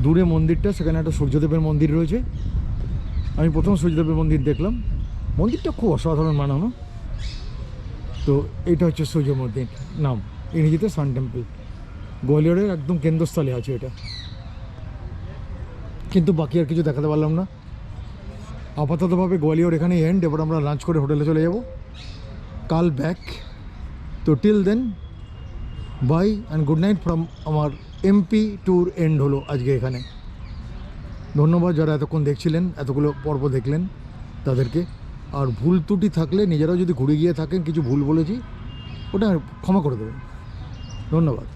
দূরে মন্দিরটা, সেখানে একটা সূর্যদেবের মন্দির রয়েছে। আমি প্রথম সূর্যদেবের মন্দির দেখলাম, মন্দিরটা খুব অসাধারণ বানানো। তো এটা হচ্ছে সূর্য মন্দির, নাম ইংরেজিতে সান টেম্পল। গোয়ালিয়রের একদম কেন্দ্রস্থলে আছে এটা, কিন্তু বাকি আর কিছু দেখাতে পারলাম না। আপাততভাবে গোয়ালিয়র এখানে এন্ড, এবার আমরা লাঞ্চ করে হোটেলে চলে যাব, কাল ব্যাক। তো till then bye and good night from আমার এমপি ট্যুর এন্ড হলো আজকে এখানে। ধন্যবাদ যারা এতক্ষণ দেখছিলেন, এতগুলো পর্ব দেখলেন তাদেরকে। আর ভুল ত্রুটি থাকলে নিজেরাও যদি ঘুরে গিয়ে থাকেন, কিছু ভুল বলেছি, ওটা ক্ষমা করে দেবেন। ধন্যবাদ।